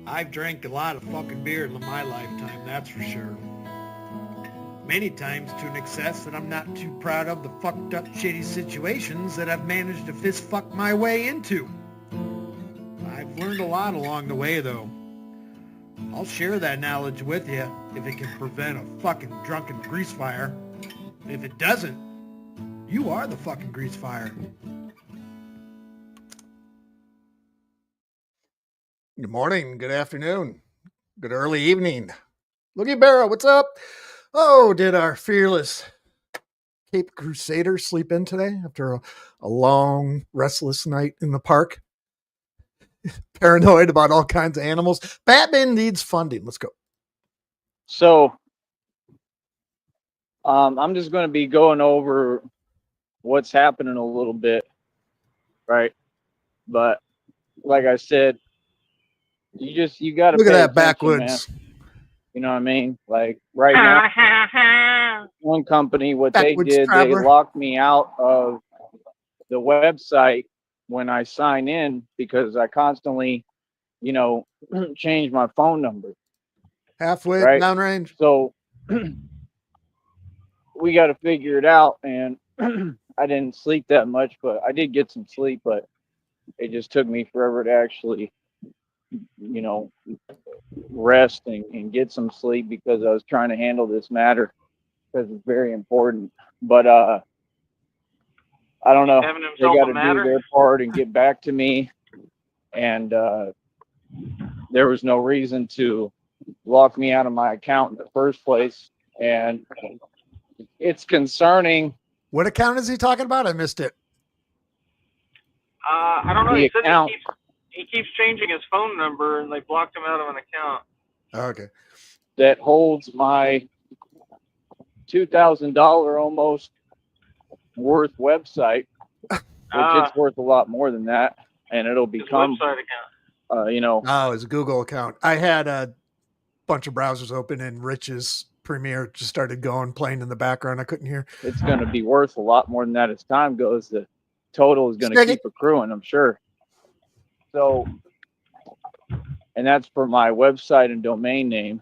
I've drank a lot of fucking beer in my lifetime, that's for sure. Many times to an excess that I'm not too proud of the fucked up shitty situations that I've managed to fist fuck my way into. I've learned a lot along the way though. I'll share that knowledge with you if it can prevent a fucking drunken grease fire. If it doesn't, you are the fucking grease fire. Good morning, good afternoon, good early evening. Looky Barrow, what's up? Oh, did our fearless Cape Crusader sleep in today after a long, restless night in the park? Paranoid about all kinds of animals. Batman needs funding. Let's go. So, I'm just going to be going over what's happening a little bit, right? But like I said, you got to Look at pay that attention, man. backwoods. You know what I mean? Like right now, one company, what they Backwoods did, they traveler. locked me out of the website when I sign in because I constantly, you know, change my phone number, Halfway right? downrange. So we got to figure it out. And I didn't sleep that much, but I did get some sleep, but it just took me forever to actually, you know, rest and get some sleep because I was trying to handle this matter because it's very important. But I don't know. Having They himself got a to do matter. their part and get back to me. And there was no reason to lock me out of my account in the first place. And it's concerning. What account is he talking about? I missed it. I don't know. The He said account he keeps changing his phone number, and they blocked him out of an account. Okay. that holds my $2,000 almost worth website, which Ah, it's worth a lot more than that, and it'll his become, website account. you know, Oh, it's a Google account. I had a bunch of browsers open and Rich's Premiere just started going, playing in the background. I couldn't hear. it's going to be worth a lot more than that as time goes. The total is going to Stick keep accruing, I'm sure. So, and that's for my website and domain name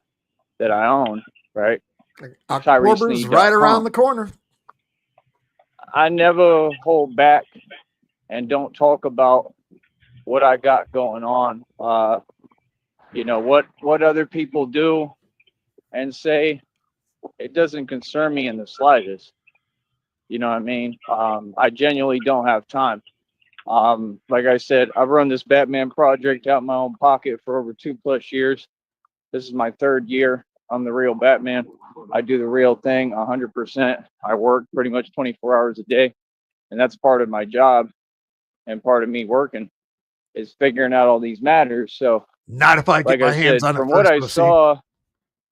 that I own, right? it. October's right around TyreSneed.com. the corner. I never hold back and don't talk about what I got going on. You know what other people do and say, it doesn't concern me in the slightest. You know what I mean? I genuinely don't have time. Like I said, I've run this Batman project out of my own pocket for over 2+ years. This is my third year. I'm the real Batman. I do the real thing 100%. I work pretty much 24 hours a day, and that's part of my job and part of me working is figuring out all these matters. So, Not if I get like I my hands said, on it from what first, I pussy. saw,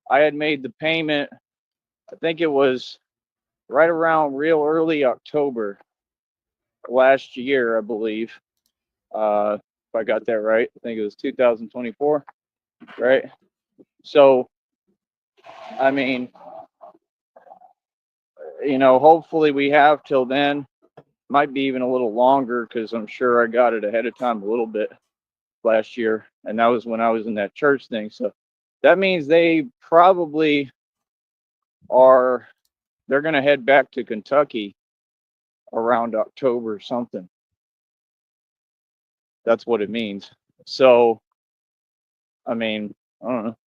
I had made the payment. I think it was right around real early October last year, I believe. If I got that right, I think it was 2024, right? So, I mean, hopefully we have till then. Might be even a little longer because I'm sure I got it ahead of time a little bit last year, and that was when I was in that church thing. So that means they probably are. They're going to head back to Kentucky around October or something. That's what it means. So, I mean, I don't know.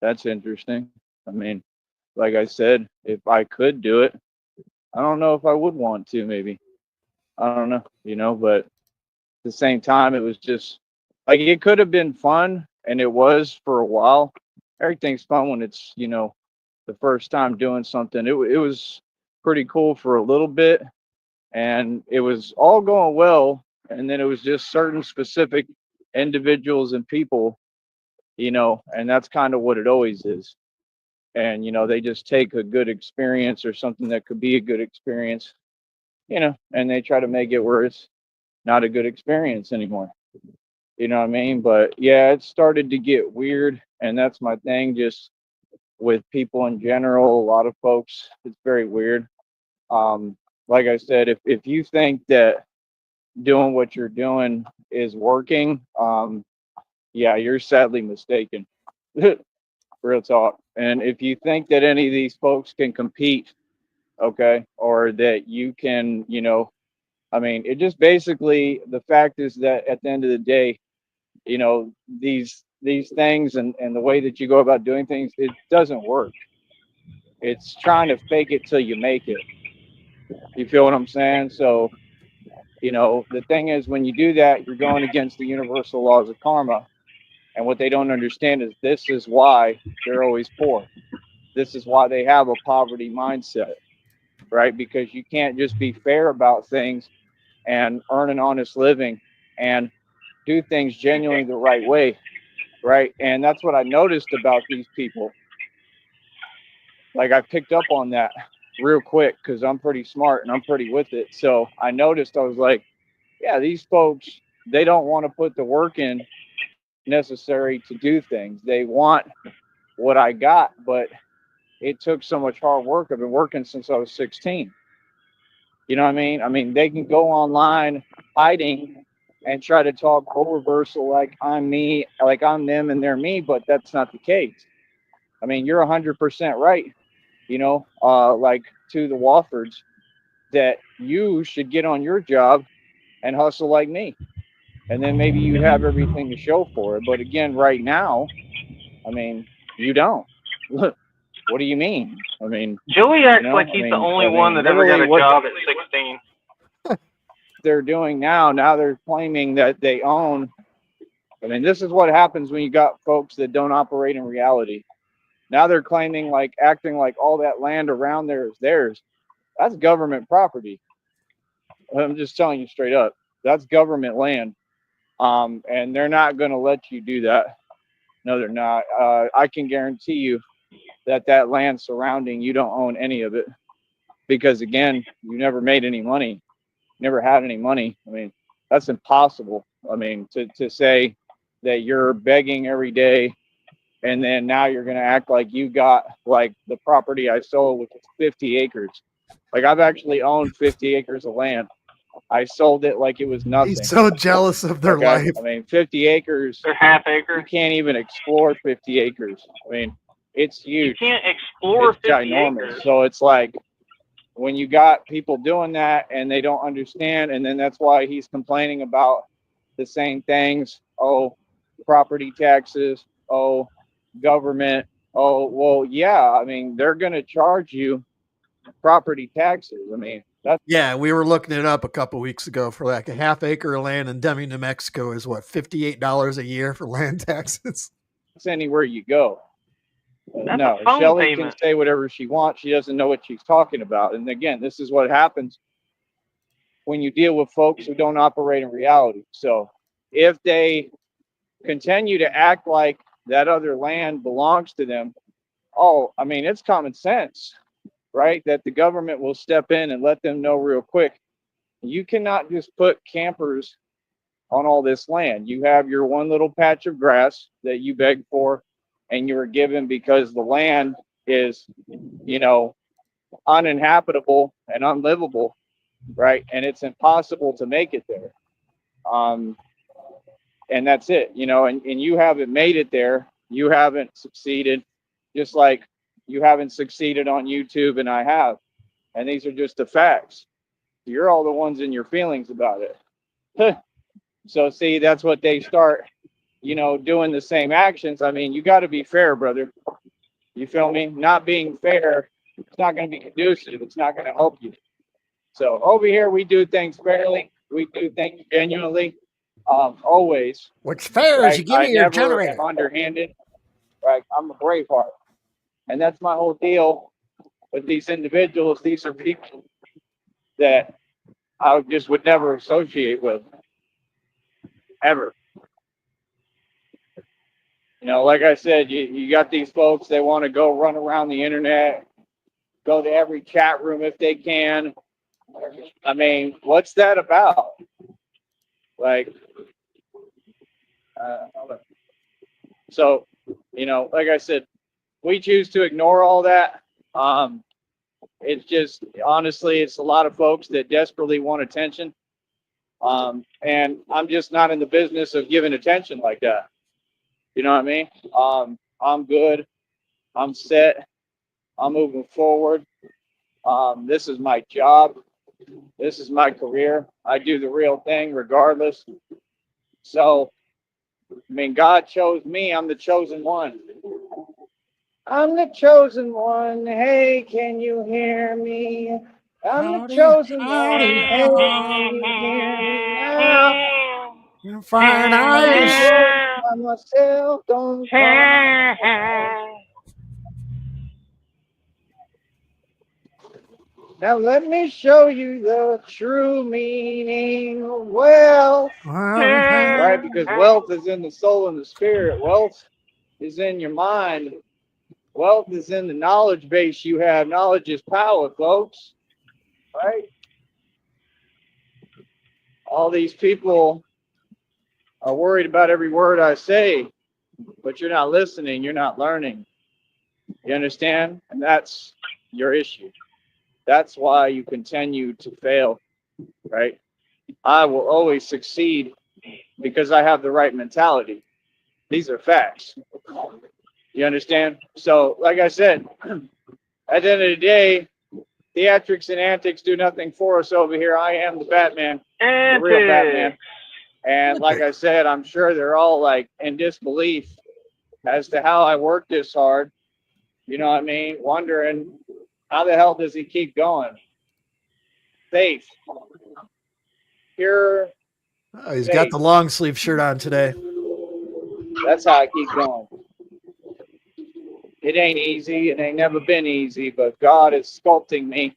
That's interesting. I mean, like I said, if I could do it, I don't know if I would want to, maybe. I don't know, but at the same time, it was just like it could have been fun, and it was for a while. Everything's fun when it's, the first time doing something. It was pretty cool for a little bit, and it was all going well. And then it was just certain specific individuals and people, and that's kind of what it always is. And, they just take a good experience or something that could be a good experience, and they try to make it where it's not a good experience anymore. You know what I mean? But yeah, it started to get weird. And that's my thing, just with people in general, a lot of folks, it's very weird. Like I said, if you think that doing what you're doing is working, yeah, you're sadly mistaken. Real talk. And if you think that any of these folks can compete, okay, or that you can, I mean, it just basically, the fact is that at the end of the day, these things and the way that you go about doing things, it doesn't work. It's trying to fake it till you make it. You feel what I'm saying? So, the thing is, when you do that, you're going against the universal laws of karma. And what they don't understand is this is why they're always poor. This is why they have a poverty mindset, right? Because you can't just be fair about things and earn an honest living and do things genuinely the right way, right? And that's what I noticed about these people. Like, I picked up on that real quick because I'm pretty smart and I'm pretty with it. So I noticed, I was like, yeah, these folks, they don't want to put the work in necessary to do things. They want what I got, but it took so much hard work. I've been working since I was 16. You know what I mean? I mean, they can go online hiding and try to talk role reversal like I'm me, like I'm them and they're me, but that's not the case. I mean, you're 100% right, like to the Woffords, that you should get on your job and hustle like me. And then maybe you have everything to show for it. But again, right now, I mean, you don't. What do you mean? I mean, Joey acts like he's the only one that ever got literally a what job at 16. they're doing now they're claiming that they own. I mean, this is what happens when you got folks that don't operate in reality. Now they're claiming, like, acting like all that land around there is theirs. That's government property. I'm just telling you straight up. That's government land. And they're not going to let you do that. No, they're not. I can guarantee you that land surrounding, you don't own any of it, because again, you never made any money, never had any money. I mean, that's impossible. I mean, to say that you're begging every day and then now you're going to act like you got, like, the property I sold, which is 50 acres. Like, I've actually owned 50 acres of land. I sold it like it was nothing. He's so jealous of their life. I mean, 50 acres, They're half acre. you can't even explore 50 acres. I mean, it's huge. You can't explore It's 50 ginormous. acres. So it's like, when you got people doing that and they don't understand, and then that's why he's complaining about the same things. Oh, property taxes. Oh, government. Oh, well, yeah. I mean, they're going to charge you property taxes. I mean, that's We were looking it up a couple weeks ago for like a half acre of land in Deming, New Mexico is what, $58 a year for land taxes. anywhere you go. That's No, a phone Shelly payment. can say whatever she wants. She doesn't know what she's talking about. And again, this is what happens when you deal with folks who don't operate in reality. So if they continue to act like that other land belongs to them, oh, I mean, it's common sense, right? That the government will step in and let them know real quick. You cannot just put campers on all this land. You have your one little patch of grass that you begged for and you were given because the land is, uninhabitable and unlivable, right? And it's impossible to make it there. And that's it, and you haven't made it there. You haven't succeeded, just like you haven't succeeded on YouTube and I have. And these are just the facts. You're all the ones in your feelings about it. So see, that's what they start, doing the same actions. I mean, you got to be fair, brother. You feel me? Not being fair, it's not going to be conducive. It's not going to help you. So over here, we do things fairly. We do things genuinely. Always. What's fair Right? is you give I me your never generator. am underhanded. Right? I'm a braveheart. And that's my whole deal with these individuals. These are people that I just would never associate with, ever. Like I said, you got these folks, they want to go run around the internet, go to every chat room if they can. I mean, what's that about? Like, so, like I said, we choose to ignore all that. It's just, honestly, it's a lot of folks that desperately want attention. And I'm just not in the business of giving attention like that. You know what I mean? I'm good. I'm set. I'm moving forward. This is my job. This is my career. I do the real thing regardless. So, I mean, God chose me. I'm the chosen one. I'm the chosen one. Hey, can you hear me? I'm the Howdy, chosen one. howdy, Hey, can you hear me now? fine I'm Irish. good by myself. Don't call me. Now let me show you the true meaning of wealth. Right? Because wealth is in the soul and the spirit. Wealth is in your mind. Wealth is in the knowledge base you have. Knowledge is power, folks. Right? All these people are worried about every word I say, but you're not listening. You're not learning. You understand? And that's your issue. That's why you continue to fail. Right? I will always succeed because I have the right mentality. These are facts. You understand? So, like I said, at the end of the day, theatrics and antics do nothing for us over here. I am the Batman, the real Batman. And like I said, I'm sure they're all like in disbelief as to how I work this hard. You know what I mean? Wondering how the hell does he keep going? Faith. Pure Oh, he's got faith. the long sleeve shirt on today. That's how I keep going. It ain't easy. It ain't never been easy, but God is sculpting me.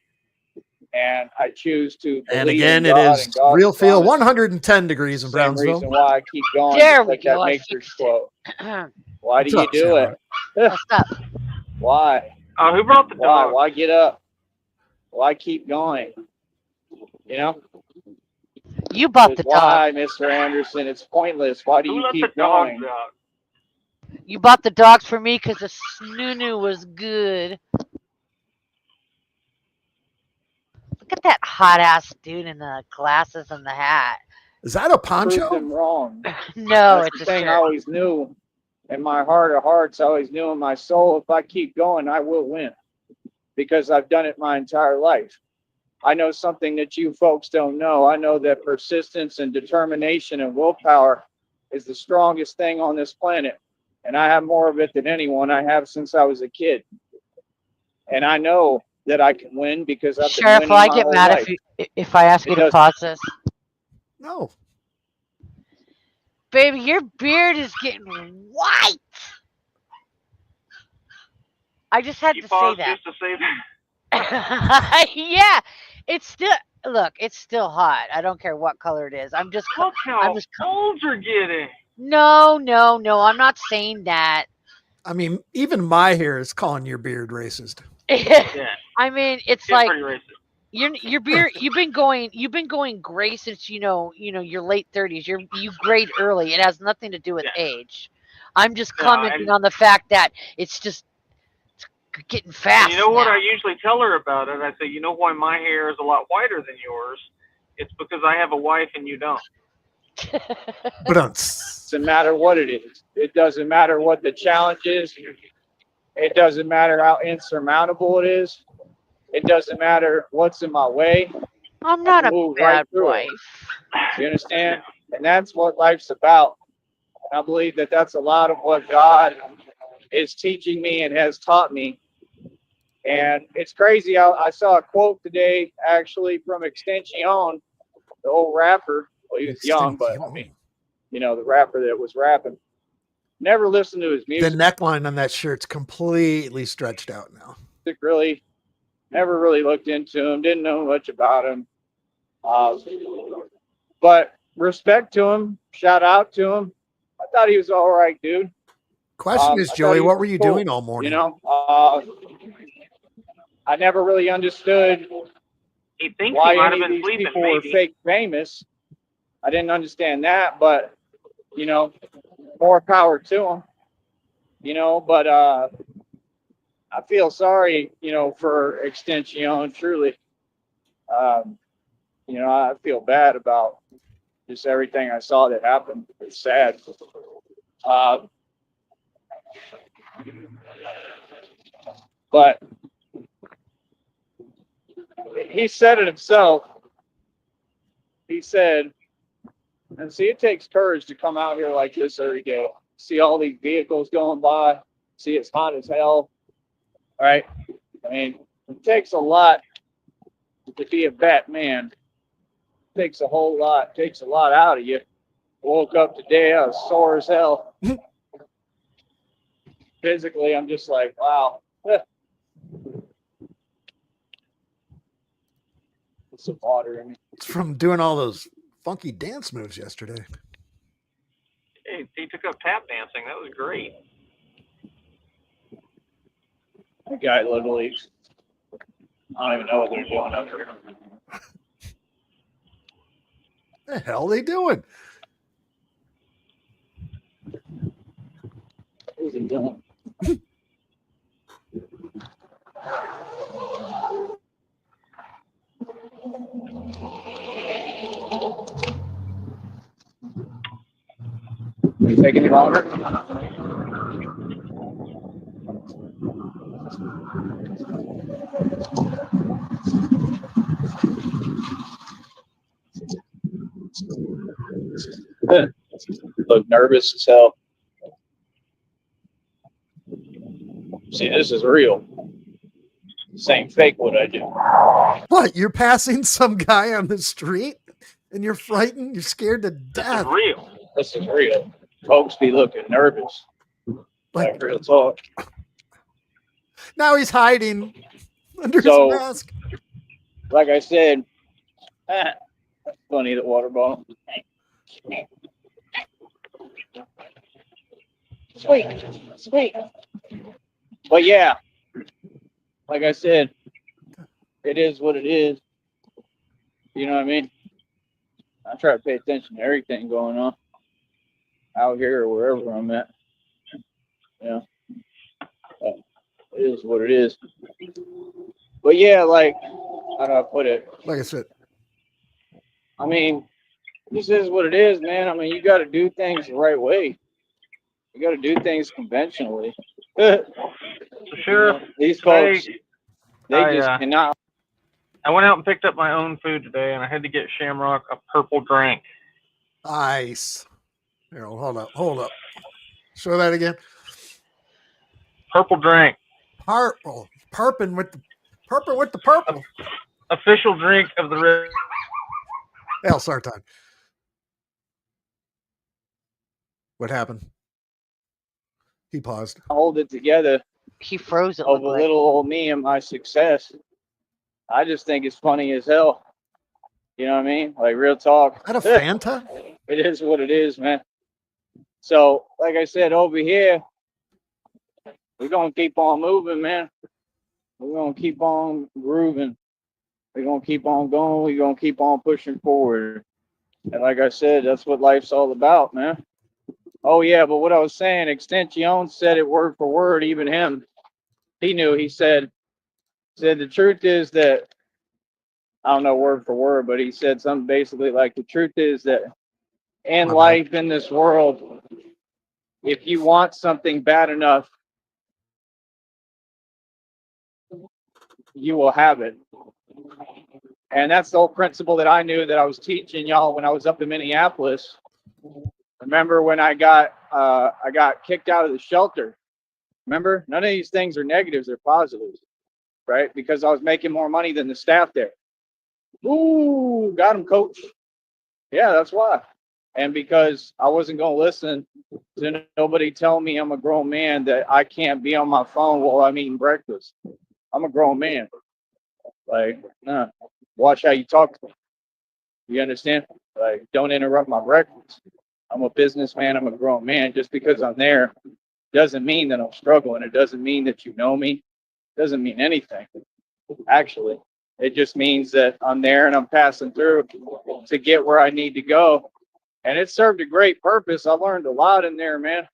And I choose to And believe in again, it God is and God's real feel promise. 110 degrees in Same Brownsville. reason why I keep going, There just we like that go. I Matrix fixed quote. it. Why do What's you up, do it? Samurai? What's up? Why? Who brought the Why? dog? Why get up? Why keep going? You know? You bought Because the dog. why, Mr. Anderson? It's pointless. Why do Who you let the keep dogs going? out? You bought the dogs for me because the snoo was good. Look at that hot ass dude in the glasses and the hat. Is that a Prove poncho? them wrong. No, That's it's the a thing I shirt. always knew in my heart of hearts. I always knew in my soul, if I keep going, I will win because I've done it my entire life. I know something that you folks don't know. I know that persistence and determination and willpower is the strongest thing on this planet. And I have more of it than anyone. I have since I was a kid. And I know that I can win because I've been Sheriff, will winning I my get whole mad life. if I ask It you to does. pause this? No. Baby, your beard is getting white. I just had You to say paused that. just to say that. Yeah, it's still look. It's still hot. I don't care what color it is. I'm Look how just. old you're getting. No, no, no. I'm not saying that. I mean, even my hair is calling your beard racist. Yeah, I mean, it's getting like pretty racist. your beard. You've been going gray since your late 30s. You grayed early. It has nothing to do with Yeah. age. I'm just No, commenting on the fact that it's just getting and fast you know what now. I usually tell her about it? I say, you know why my hair is a lot whiter than yours? It's because I have a wife and you don't. But Doesn't matter what it is. It doesn't matter what the challenge is. It doesn't matter how insurmountable it is. It doesn't matter what's in my way. I'm I not can a move right bad through it. wife. You understand? And that's what life's about. And I believe that that's a lot of what God is teaching me and has taught me. And it's crazy. I saw a quote today, actually, from Extension, the old rapper. Well, he was young, but I mean, the rapper that was rapping. Never listened to his the music. neckline on that shirt's completely stretched out now. Really, never really looked into him. Didn't know much about him. But respect to him. Shout out to him. I thought he was all right, dude. Question is, I thought Joey, he what was were you cool. doing all morning? I never really understood He thinks why he might any have of been these sleeping, people were maybe. fake famous. I didn't understand that, but more power to them. But I feel sorry, for Extension. Truly, I feel bad about just everything I saw that happened. It's sad. But he said it himself. He said, and see, it takes courage to come out here like this every day. See all these vehicles going by. See, it's hot as hell. Right? I mean, it takes a lot to be a Batman. It takes a whole lot. It takes a lot out of you. Woke up today, I was sore as hell. Physically, I'm just like, wow. Put some water in me. It's from doing all those funky dance moves yesterday. Hey, he took up tap dancing. That was great. That guy literally, I don't even know what they're doing up here. The hell are they doing? What is he doing? Are you taking any longer? Look nervous as hell. See, this is real. This ain't fake what I do. What? You're passing some guy on the street and you're frightened? You're scared to This death. is real. This is real. Folks be looking nervous. Like real talk. Now he's hiding under So- his mask. Like I said, that's funny, the water bottle. Sweet. But yeah, like I said, it is what it is. You know what I mean? I try to pay attention to everything going on out here or wherever I'm at. Yeah. It is what it is. But yeah, like, how do I put it? Like I said, I mean, this is what it is, man. I mean, you got to do things the right way. You got to do things conventionally. Sheriff, These folks, they I, just cannot. I went out and picked up my own food today, and I had to get Shamrock a purple drink. ice. Here, hold up. Show that again. Purple drink. Purple. Purping with the purple. Official drink of the river. Hell, Sartan. What happened? He paused. Hold it together He froze it. over Looked like. little old me and my success. I just think it's funny as hell. You know what I mean? Like real talk. Is that a Fanta? It is what it is, man. So, like I said, over here, we're gonna keep on moving, man. We're gonna keep on grooving. We're gonna keep on going. We're gonna keep on pushing forward. And like I said, that's what life's all about, man. Oh yeah, but what I was saying, Extension said it word for word, even him. He knew. He said the truth is that, I don't know word for word, but he said something basically like the truth is that in life, in this world, if you want something bad enough, you will have it. And that's the whole principle that I knew that I was teaching y'all when I was up in Minneapolis. Remember when I got kicked out of the shelter? Remember, none of these things are negatives; they're positives, right? Because I was making more money than the staff there. Ooh, got him, coach. Yeah, that's why. And because I wasn't going to listen to nobody tell me I'm a grown man that I can't be on my phone while I'm eating breakfast. I'm a grown man. Like, nah, watch how you talk to me. You understand? Like, don't interrupt my breakfast. I'm a businessman. I'm a grown man. Just because I'm there doesn't mean that I'm struggling. It doesn't mean that you know me. It doesn't mean anything. Actually, it just means that I'm there and I'm passing through to get where I need to go. And it served a great purpose. I learned a lot in there, man.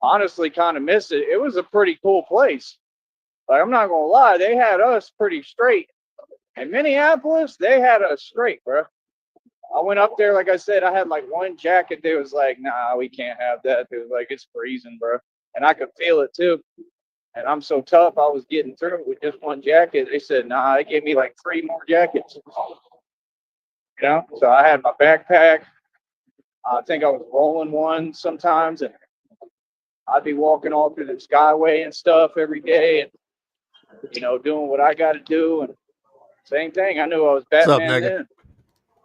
Honestly, kind of miss it. It was a pretty cool place. Like, I'm not gonna lie, they had us pretty straight. In Minneapolis, they had us straight, bro. I went up there, like I said, I had like one jacket that was like, nah, we can't have that. It was like, it's freezing, bro. And I could feel it too. And I'm so tough, I was getting through with just one jacket. They said, nah, they gave me like 3 more jackets. You know, so I had my backpack. I think I was rolling one sometimes, and I'd be walking all through the Skyway and stuff every day, and doing what I got to do. And same thing. I knew I was What's up, Batman nigga? then.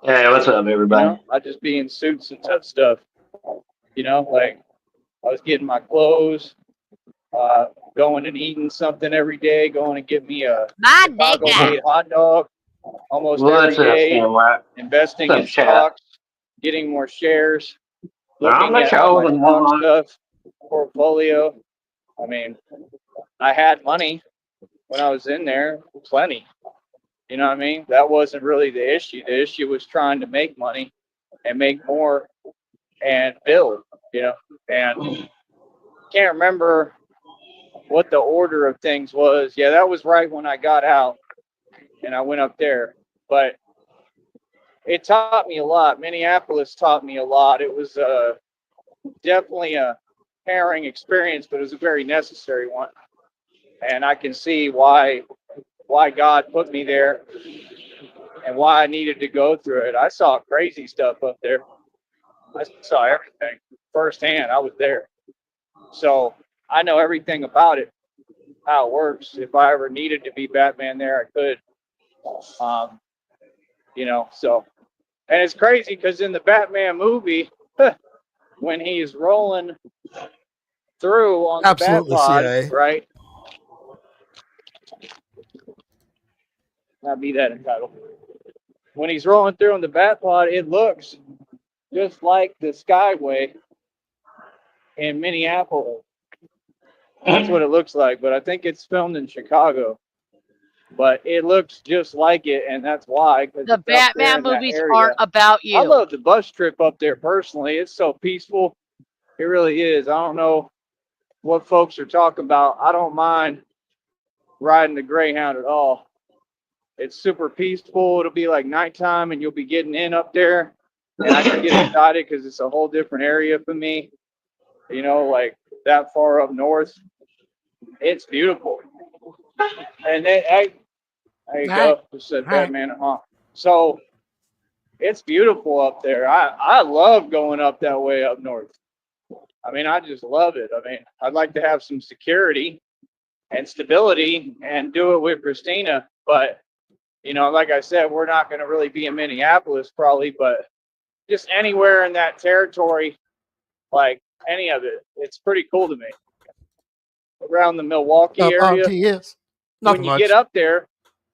Hey, what's up, everybody? I just be in suits and tough stuff. Like I was getting my clothes, going and eating something every day, going and get me a My Chicago nigga. made hot dog almost What's every up, day, Samurai? investing What's in up, chat? stocks, getting more shares, I'm looking the at all my chosen stock one. stuff, portfolio. I mean, I had money when I was in there, plenty. You know what I mean? That wasn't really the issue. The issue was trying to make money and make more and build, and can't remember what the order of things was. Yeah, that was right when I got out and I went up there. But it taught me a lot. Minneapolis taught me a lot. It was definitely a harrowing experience, but it was a very necessary one. And I can see why God put me there and why I needed to go through it. I saw crazy stuff up there. I saw everything firsthand. I was there. So I know everything about it, how it works. If I ever needed to be Batman there, I could. So, and it's crazy because in the Batman movie, when he's rolling through on the Absolutely, Batpod, CIA. right? Not be that entitled. When he's rolling through on the Batpod, it looks just like the Skyway in Minneapolis. That's what it looks like, but I think it's filmed in Chicago. But it looks just like it, and that's why. The Batman movies aren't about you. I love the bus trip up there personally. It's so peaceful. It really is. I don't know what folks are talking about. I don't mind riding the Greyhound at all. It's super peaceful. It'll be like nighttime, and you'll be getting in up there, and I can get excited because it's a whole different area for me. Like that far up north. It's beautiful. And then, there you go. Just said Batman, huh? So it's beautiful up there. I love going up that way up north. I mean, I just love it. I mean, I'd like to have some security and stability and do it with Christina. But, like I said, we're not going to really be in Minneapolis probably, but just anywhere in that territory, like any of it, it's pretty cool to me. Around the Milwaukee area, Yes. when you get up there,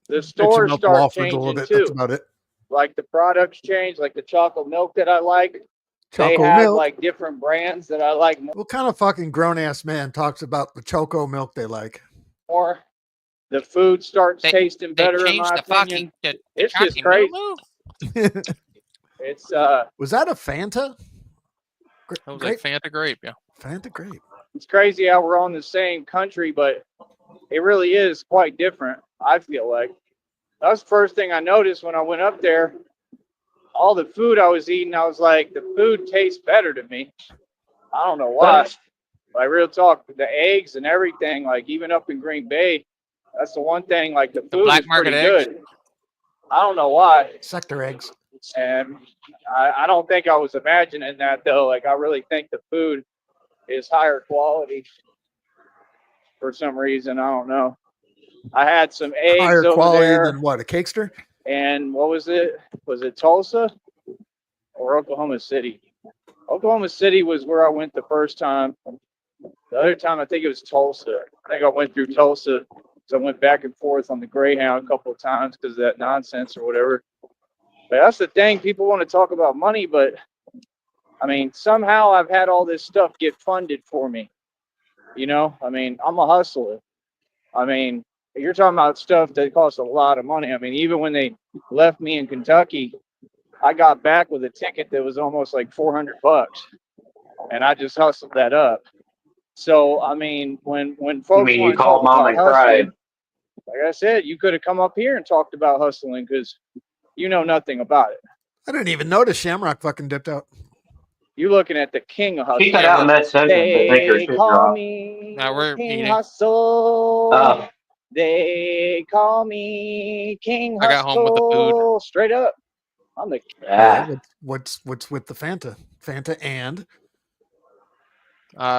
the stores start changing too. That's about it. Like the products change, like the chocolate milk that I like. They Choco have milk. like different brands that I like What kind of fucking grown ass man talks about the choco milk they like? more. The food starts tasting better in my opinion. It's just crazy. It's Was that a Fanta? That was a Fanta grape, yeah. Fanta grape. It's crazy how we're on the same country, but it really is quite different. I feel like that was the first thing I noticed when I went up there. All the food I was eating, I was like, the food tastes better to me. I don't know why. Like real talk, the eggs and everything, like even up in Green Bay, that's the one thing. Like the food is pretty good. I don't know why. Sector eggs. And I don't think I was imagining that though. Like I really think the food is higher quality for some reason. I don't know. I had some eggs higher over quality there. Than what? A Cakester? And what was it? Was it Tulsa or Oklahoma City? Oklahoma City was where I went the first time. The other time, I think it was Tulsa. I think I went through Tulsa. So I went back and forth on the Greyhound a couple of times because of that nonsense or whatever. But that's the thing. People want to talk about money, but I mean, somehow I've had all this stuff get funded for me. I mean, I'm a hustler. I mean, you're talking about stuff that costs a lot of money. I mean, even when they left me in Kentucky, I got back with a ticket that was almost like $400, and I just hustled that up. So, I mean, when folks want to talk about hustling, like I said, you could have come up here and talked about hustling because you know nothing about it. I didn't even notice Shamrock fucking dipped out. You looking at the king of She hustle. cut out mid sentence. I think her They shit call dropped. me Now we're King eating. Hustle. Oh, They call me King I got home with the food. Hustle. Straight up. I'm the Yeah, yeah. what's with the Fanta? Fanta and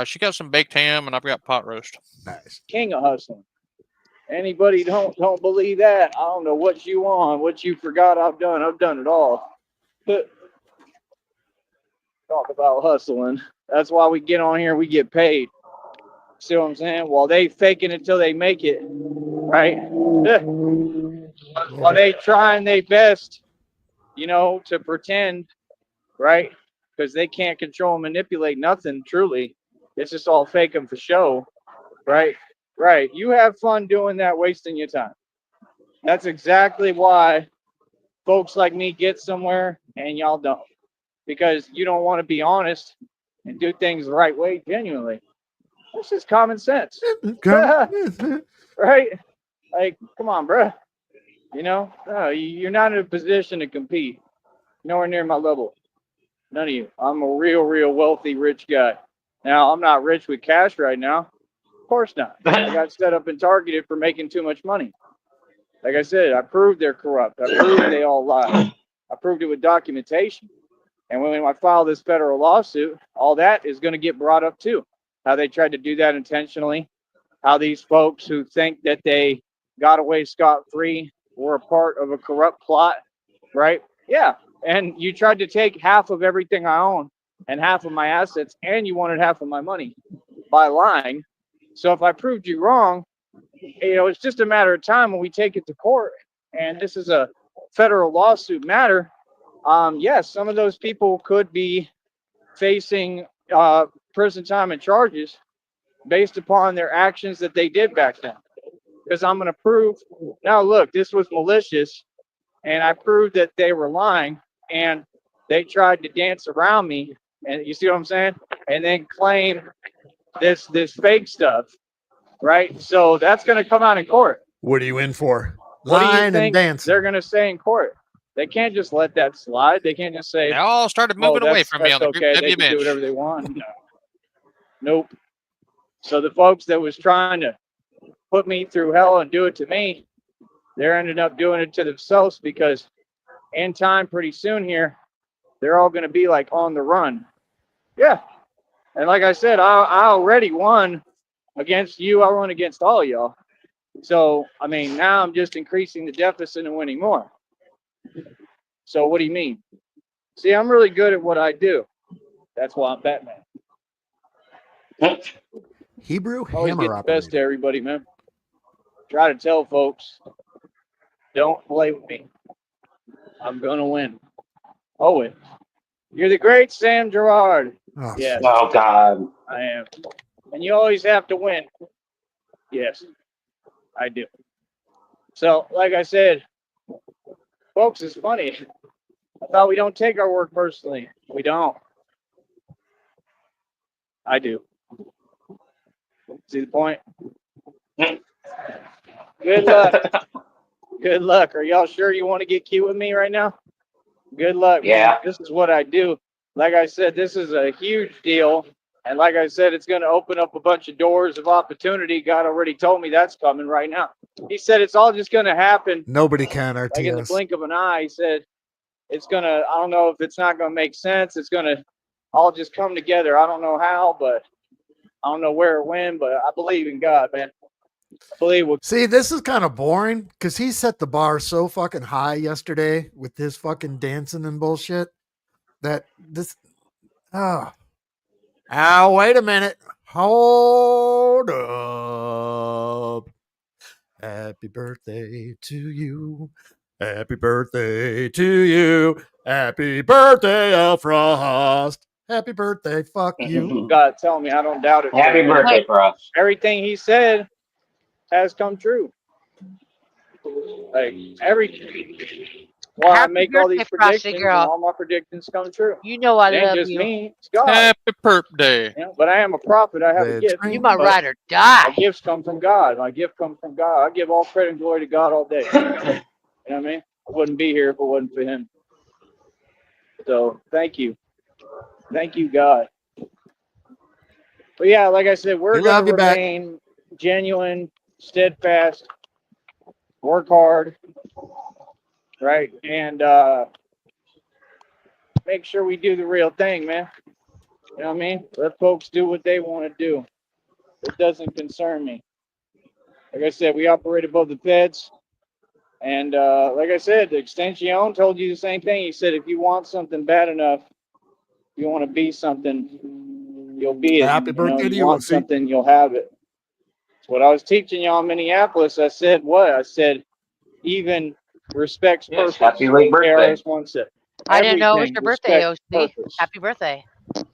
She got some baked ham, and I've got pot roast. nice. king of hustling. Anybody don't believe that? I don't know what you on, what you forgot I've done. I've done it all. But talk about hustling. That's why we get on here, we get paid. See what I'm saying? While they faking it till they make it, right? While they trying their best, to pretend, right? Because they can't control and manipulate nothing, truly. It's just all fake and for show, right? Right. You have fun doing that, wasting your time. That's exactly why folks like me get somewhere and y'all don't. Because you don't want to be honest and do things the right way genuinely. That's just common sense. Right? Like, come on, bro. No, you're not in a position to compete. Nowhere near my level. None of you. I'm a real wealthy, rich guy. Now, I'm not rich with cash right now. Of course not. I got set up and targeted for making too much money. Like I said, I proved they're corrupt. I proved they all lie. I proved it with documentation. And when I file this federal lawsuit, all that is going to get brought up too. How they tried to do that intentionally. How these folks who think that they got away scot-free were a part of a corrupt plot, right? Yeah. And you tried to take half of everything I own and half of my assets, and you wanted half of my money by lying. So if I proved you wrong, it's just a matter of time when we take it to court. And this is a federal lawsuit matter. Yes, some of those people could be facing prison time and charges based upon their actions that they did back then. Because I'm going to prove, now look, this was malicious, and I proved that they were lying, and they tried to dance around me, and you see what I'm saying? And then claim this fake stuff, right? So that's going to come out in court. What are you in for? What do you Lying and think dancing. they're going to say in court? They can't just let that slide. They can't just say, They all started moving away from me on the Group okay, W they can do bench. whatever they want. No. Nope. So the folks that was trying to put me through hell and do it to me, they're ended up doing it to themselves, because in time, pretty soon here, they're all going to be like on the run. Yeah. And like I said, I already won against you. I won against all y'all. So, I mean, now I'm just increasing the deficit and winning more. So what do you mean? See, I'm really good at what I do. That's why I'm Batman. Hebrew Always hammer get the best to operator. everybody, man. Try to tell folks, don't play with me. I'm going to win. Owen, you're the great Sam Gerard. Oh, Yes, Oh, God. I am. And you always have to win. Yes, I do. So, like I said, folks, it's funny. I thought we don't take our work personally. We don't. I do. See the point? Good luck. Good luck. Are y'all sure you want to get cute with me right now? Good luck, man. Yeah. This is what I do. Like I said, this is a huge deal. And like I said, it's going to open up a bunch of doors of opportunity. God already told me that's coming right now. He said it's all just going to happen Nobody can RTS. like in the blink of an eye. He said it's going to, I don't know if it's not going to make sense. It's going to all just come together. I don't know how, but I don't know where or when, but I believe in God, man. I believe we'll. See, this is kind of boring because he set the bar so fucking high yesterday with his fucking dancing and bullshit that this. Oh, wait a minute. Hold up. Happy birthday to you. Happy birthday to you. Happy birthday, Al Frost. Happy birthday. Fuck you. God tell me, I don't doubt it. Happy birthday for us. Everything he said has come true. Like everything. Well, I Happy make all these birthday, Frosty predictions, and girl. all my predictions come true. You know I It ain't love just you. me, it's God. Happy birthday. But I am a prophet. I have a Let's gift. You my but ride or my die. gifts come from God. My gift comes from God. I give all credit and glory to God all day. You know what I mean? I wouldn't be here if it wasn't for him. So thank you. Thank you, God. But yeah, like I said, we're We love going to you back. remain genuine, steadfast, work hard, right? And make sure we do the real thing, man. You know what I mean? Let folks do what they want to do. It doesn't concern me. Like I said, we operate above the feds. And like I said, the Extension told you the same thing. He said, if you want something bad enough, you want to be something, you'll be it. Happy You know, birthday to you you, want OC. something, you'll have it. It's what I was teaching y'all in Minneapolis. I said, what? I said, even respects Yes, purpose. happy late birthday. KRS-One said, I didn't know it was everything your birthday, respects OC. purpose. Happy birthday.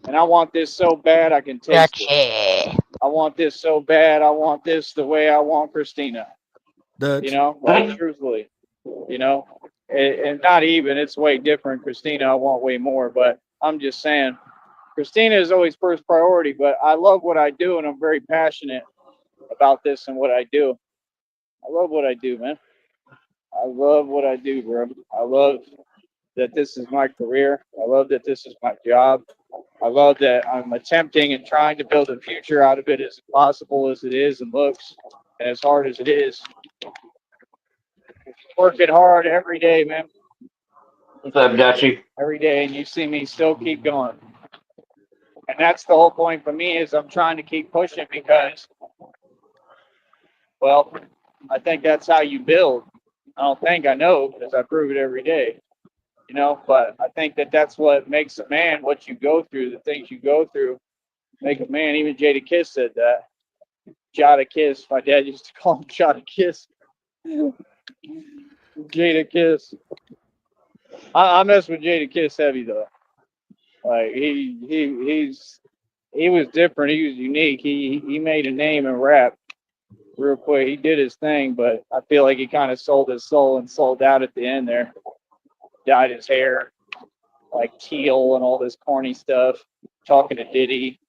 And I want this so bad I can taste it. Gotcha. I want this so bad. I want this the way I want Christina. Dutch. You know, like truthfully, you know, and not even, it's way different. Christina, I want way more, but I'm just saying, Christina is always first priority, but I love what I do and I'm very passionate about this and what I do. I love what I do, man. I love what I do, bro. I love that this is my career. I love that this is my job. I love that I'm attempting and trying to build a future out of it as possible as it is and looks, and as hard as it is. Working hard every day, man. What's up, Dutchie? Every day, and you see me still keep going. And that's the whole point for me is I'm trying to keep pushing because, well, I think that's how you build. I don't think I know because I prove it every day, you know, but I think that that's what makes a man, what you go through, the things you go through make a man. Even Jada Kiss said that. Jada Kiss. My dad used to call him Jada Kiss. Jada Kiss. I mess with Jada Kiss heavy though. Like he was different. He was unique. He made a name in rap real quick. He did his thing, but I feel like he kind of sold his soul and sold out at the end there. Dyed his hair like teal and all this corny stuff. Talking to Diddy.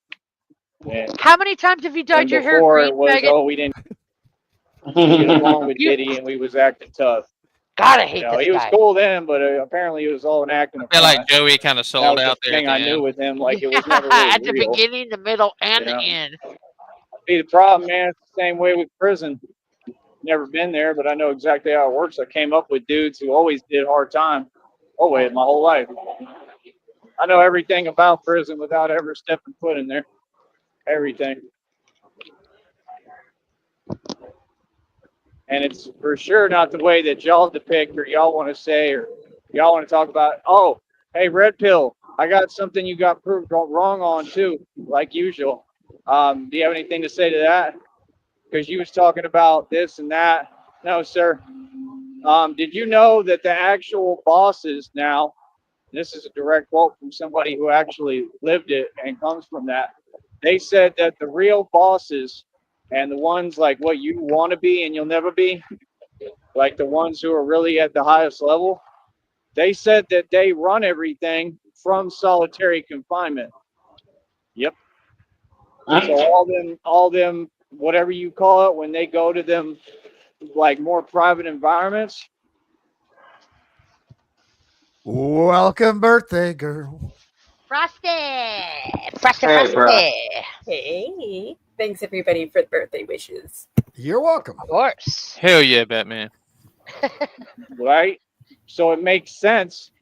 And How many times have you dyed your hair before green, it was, faggot? oh, we didn't get along with Diddy and we was acting tough. God, I You hate know, this he was guy. cool then, but apparently it was all an act in the I feel like front. Joey kind of That sold was the out there at thing the I knew end. with him. Like it Yeah, was never really at the real. beginning, the middle, and You the know, end. see the problem, man. It's the same way with prison. Never been there, but I know exactly how it works. I came up with dudes who always did hard time. Always, my whole life. I know everything about prison without ever stepping foot in there. Everything. And it's for sure not the way that y'all depict or y'all want to say or y'all want to talk about. Oh, hey, Red Pill, I got something you got proved wrong on too, like usual. Do you have anything to say to that? Because you was talking about this and that. No, sir. Did you know that the actual bosses now, this is a direct quote from somebody who actually lived it and comes from that. They said that the real bosses and the ones like what you want to be and you'll never be, like the ones who are really at the highest level, they said that they run everything from solitary confinement. Yep. So all them, whatever you call it, when they go to them like more private environments. Welcome, birthday girl. Frosty! Frosty, Hey, bro. Frosty! Hey, thanks everybody for the birthday wishes. You're welcome. Of course. Hell yeah, Batman. Right? So it makes sense,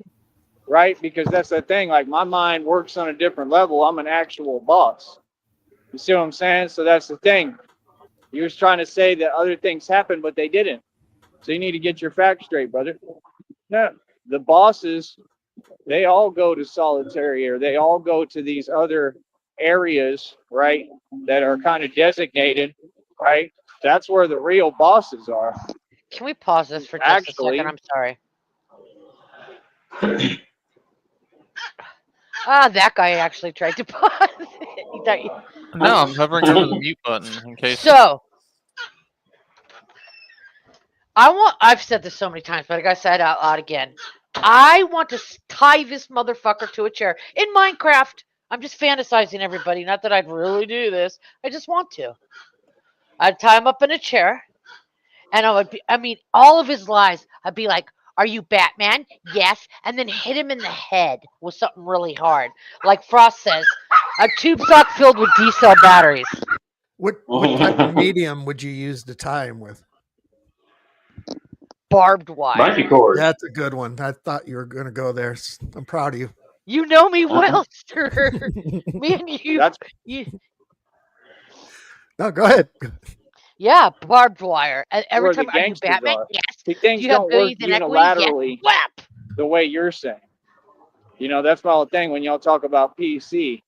right? Because that's the thing. Like my mind works on a different level. I'm an actual boss. You see what I'm saying? So that's the thing. He was trying to say that other things happened, but they didn't. So you need to get your facts straight, brother. No, the bosses, they all go to solitary or they all go to these other areas, right? That are kind of designated, right? That's where the real bosses are. Can we pause this for just Actually, a second? I'm sorry. That guy actually tried to pause it. No, I'm hovering over the mute button in case. So, I've said this so many times, but I gotta say it out loud again. I want to tie this motherfucker to a chair in Minecraft. I'm just fantasizing, everybody. Not that I'd really do this. I just want to. I'd tie him up in a chair, and I mean, all of his lies. I'd be like, Are you Batman? Yes. And then hit him in the head with something really hard. Like Frost says, a tube sock filled with D-cell batteries. What type of medium would you use to tie him with? Barbed wire. Bungee cord. That's a good one. I thought you were going to go there. I'm proud of you. You know me well, sir. Me and you. That's No, go ahead. Yeah, barbed wire. And every where the time, are you gangsters Batman? are. Yes. See, Do things you have don't work billions in equity? Yes. unilaterally Whap! the way you're saying. You know, that's my whole thing when y'all talk about PC.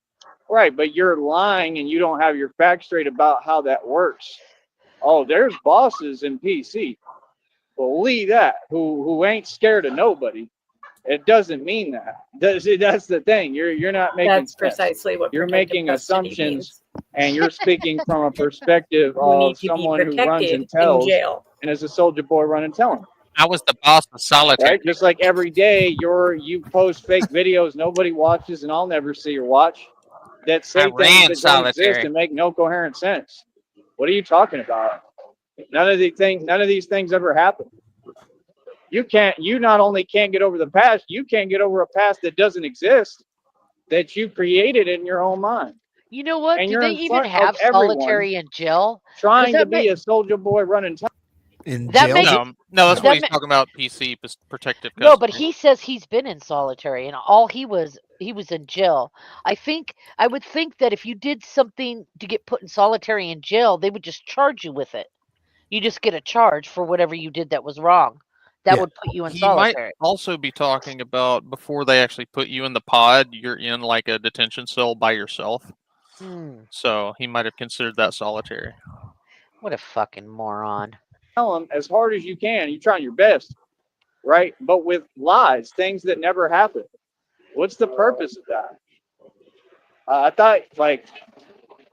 Right, but you're lying and you don't have your facts straight about how that works. Oh, there's bosses in PC. Believe that, who ain't scared of nobody. It doesn't mean that. That's the thing. You're not making That's sense. precisely what You're protective making custody assumptions, means. and you're speaking from a perspective You need of to be someone who runs and protected in tells, jail. and is a soldier boy run and tell 'em. I was the boss of solitaire. Right? Just like every day you post fake videos nobody watches and I'll never see or watch that say I things ran that don't exist solitary. and make no coherent sense. What are you talking about? None of these things ever happen. You not only can't get over the past, you can't get over a past that doesn't exist, that you created in your own mind. You know what? And Do you're they in even front of have everyone solitary in jail? trying to that be a soldier boy running time. In That jail? makes- No, that's that what he's ma- talking about. PC protective custody. No, but he says he's been in solitary, and all he was in jail. I would think that if you did something to get put in solitary in jail, they would just charge you with it. You just get a charge for whatever you did that was wrong. That Yeah. would put you in He might solitary. also be talking about before they actually put you in the pod, you're in like a detention cell by yourself. So he might have considered that solitary. What a fucking moron. Tell them as hard as you can. You're trying your best, right? But with lies, things that never happen. What's the purpose of that? I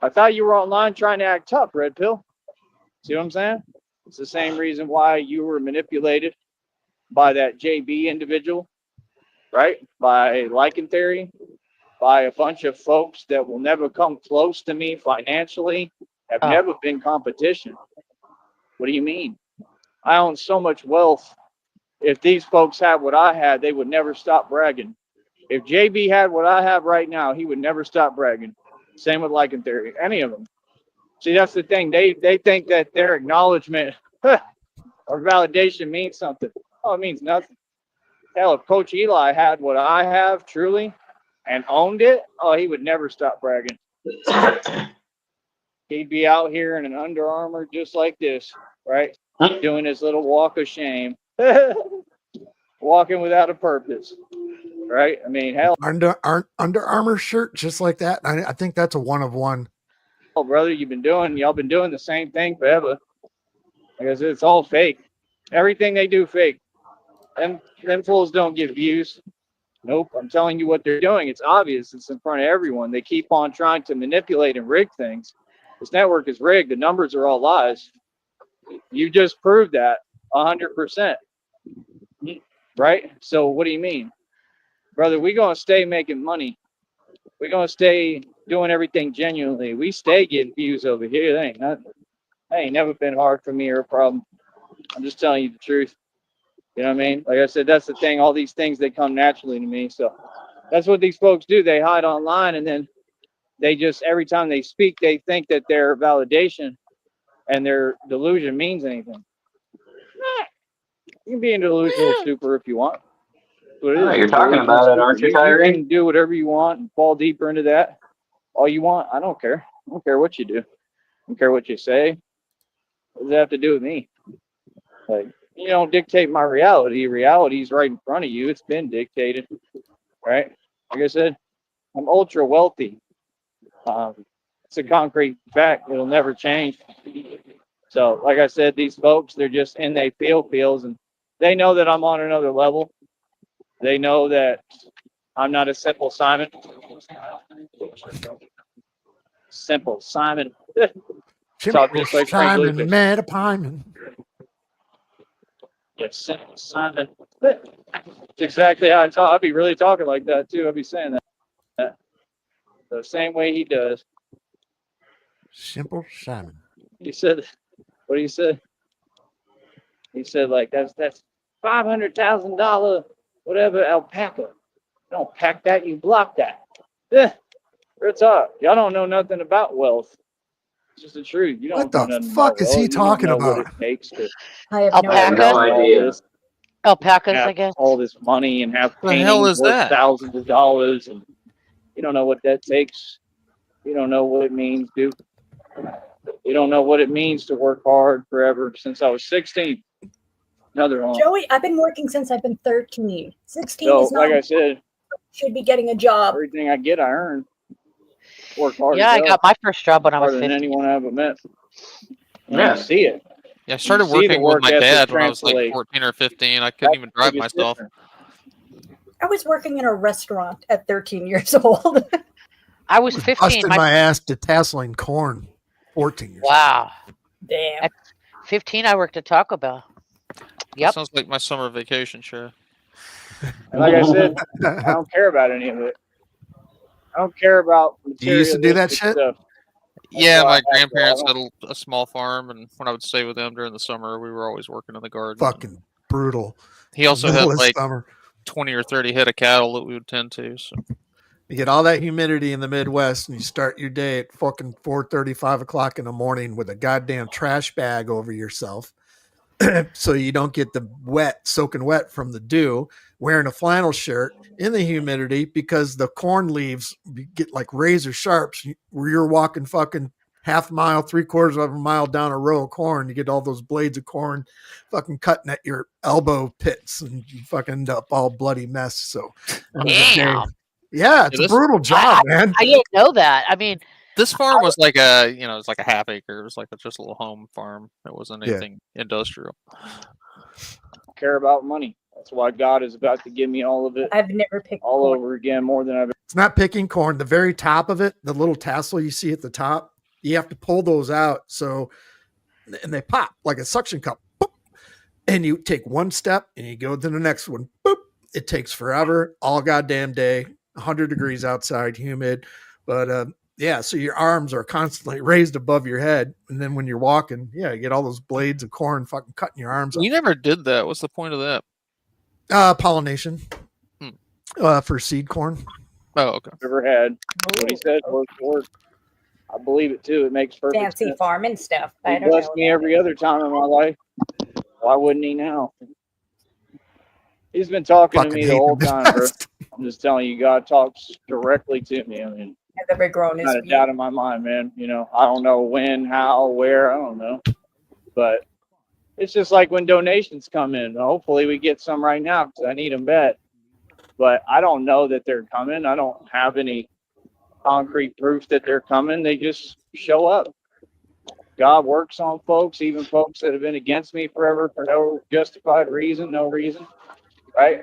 thought you were online trying to act tough, Red Pill. See what I'm saying? It's the same reason why you were manipulated by that JB individual, right? By Lycan Theory, by a bunch of folks that will never come close to me financially, have never been competition. What do you mean? I own so much wealth. If these folks had what I had, they would never stop bragging. If JB had what I have right now, he would never stop bragging. Same with Lycan Theory, any of them. See, that's the thing. They think that their acknowledgement or validation means something. Oh, it means nothing. Hell, if Coach Eli had what I have truly and owned it, oh, he would never stop bragging. He'd be out here in an Under Armour just like this, right? Doing his little walk of shame. Walking without a purpose, right? I mean, hell, Under Armour shirt just like that. I think that's a one of one. brother, y'all been doing the same thing forever. Because it's all fake. Everything they do fake. Them fools don't get views. Nope. I'm telling you what they're doing. It's obvious. It's in front of everyone. They keep on trying to manipulate and rig things. This network is rigged. The numbers are all lies. You just proved that 100%. Right? So what do you mean? Brother, we're going to stay making money. We're going to stay doing everything genuinely. We stay getting views over here. That ain't never been hard for me or a problem. I'm just telling you the truth. You know what I mean? Like I said, that's the thing. All these things, they come naturally to me. So that's what these folks do. They hide online, and then they just, every time they speak, they think that their validation and their delusion means anything. You can be a delusional super if you want. But Oh, you're talking about it, aren't you, You Tyree? can do whatever you want and fall deeper into that all you want. I don't care. I don't care what you do. I don't care what you say. What does that have to do with me? Like, you don't dictate my reality. Reality's right in front of you. It's been dictated, right? Like I said, I'm ultra wealthy. It's a concrete fact. It'll never change. So, like I said, these folks, they're just in they feels, and they know that I'm on another level. They know that I'm not a simple Simon. Simple Simon. Talk just like Frank Simon Lucas. met a pieman. Yeah, simple Simon. That's exactly how I talk. I'd be really talking like that too. I'd be saying that the same way he does. Simple Simon. He said, what he said? He said like that's $500,000 whatever alpaca. Don't pack that, you block that. Eh, it's up. Y'all don't know nothing about wealth. It's just the truth. You What don't know the nothing fuck about is wealth. he You don't talking know what about? it takes to I have no I have idea. no all idea. this, Alpacas, I have guess. all this money and have The hell paintings is worth that? thousands of dollars, and you don't know what that takes. You don't know what it means, dude. You don't know what it means to work hard forever since I was 16. Another one. Joey, I've been working since I've been 13. 16 So, is not, like I said, should be getting a job. everything I get, I earn. Work hard Yeah, as I hell, got my first job when I was harder than 15. anyone I ever met. And Yeah. you see it. Yeah, I started You see the working with work my ethic dad when I was like translate. 14 or 15. I couldn't even drive Biggest myself. difference. I was working in a restaurant at 13 years old. I was Was 15. busting my ass detasseling corn. 14 years Wow. Damn. At 15, I worked at Taco Bell. Yep. Sounds like my summer vacation show. And like I said, old. I don't care about any of it. I don't care about You used to do that materialistic shit? stuff. Yeah, why I my have to. I grandparents don't- had a small farm, and when I would stay with them during the summer, we were always working in the garden. Fucking brutal. He also Middle had of like summer. 20 or 30 head of cattle that we would tend to. So You get all that humidity in the Midwest, and you start your day at fucking 4:30, 5 o'clock in the morning with a goddamn trash bag over yourself, so you don't get the soaking wet from the dew. Wearing a flannel shirt in the humidity because the corn leaves get like razor sharps. Where you're walking fucking half mile, 3/4 of a mile down a row of corn, you get all those blades of corn fucking cutting at your elbow pits, and you fucking end up all bloody mess. So, end of the day, Damn. yeah, it's a this- brutal job, man. I didn't know that. I mean, this farm was like a, it was like a half acre. It was like just a little home farm. It wasn't Yeah. anything industrial. care about money. That's why God is about to give me all of it I've never picked all corn. over again, more than I've It's not picking corn. The very top of it, the little tassel you see at the top, you have to pull those out. So, and they pop like a suction cup. Boop. And you take one step and you go to the next one. Boop. It takes forever, all goddamn day, 100 degrees outside, humid. But yeah, so your arms are constantly raised above your head. And then when you're walking, yeah, you get all those blades of corn fucking cutting your arms You never did that. What's the point of that? off. Pollination Hmm. For seed corn. Oh, okay. ever had. What he said works work. I believe it too. It makes perfect Fancy sense. farming stuff. He I don't blessed know. me every other time in my life. Why wouldn't he now? He's been talking to Fucking me the hate whole the time, bro. Midwest. I'm just telling you, God talks directly to me. I mean, I've ever grown not a is doubt in my mind, man. You know, I don't know when, how, where, I don't know. But it's just like when donations come in. Hopefully we get some right now because I need them bad. But I don't know that they're coming. I don't have any concrete proof that they're coming. They just show up. God works on folks, even folks that have been against me forever for no justified reason, no reason, right?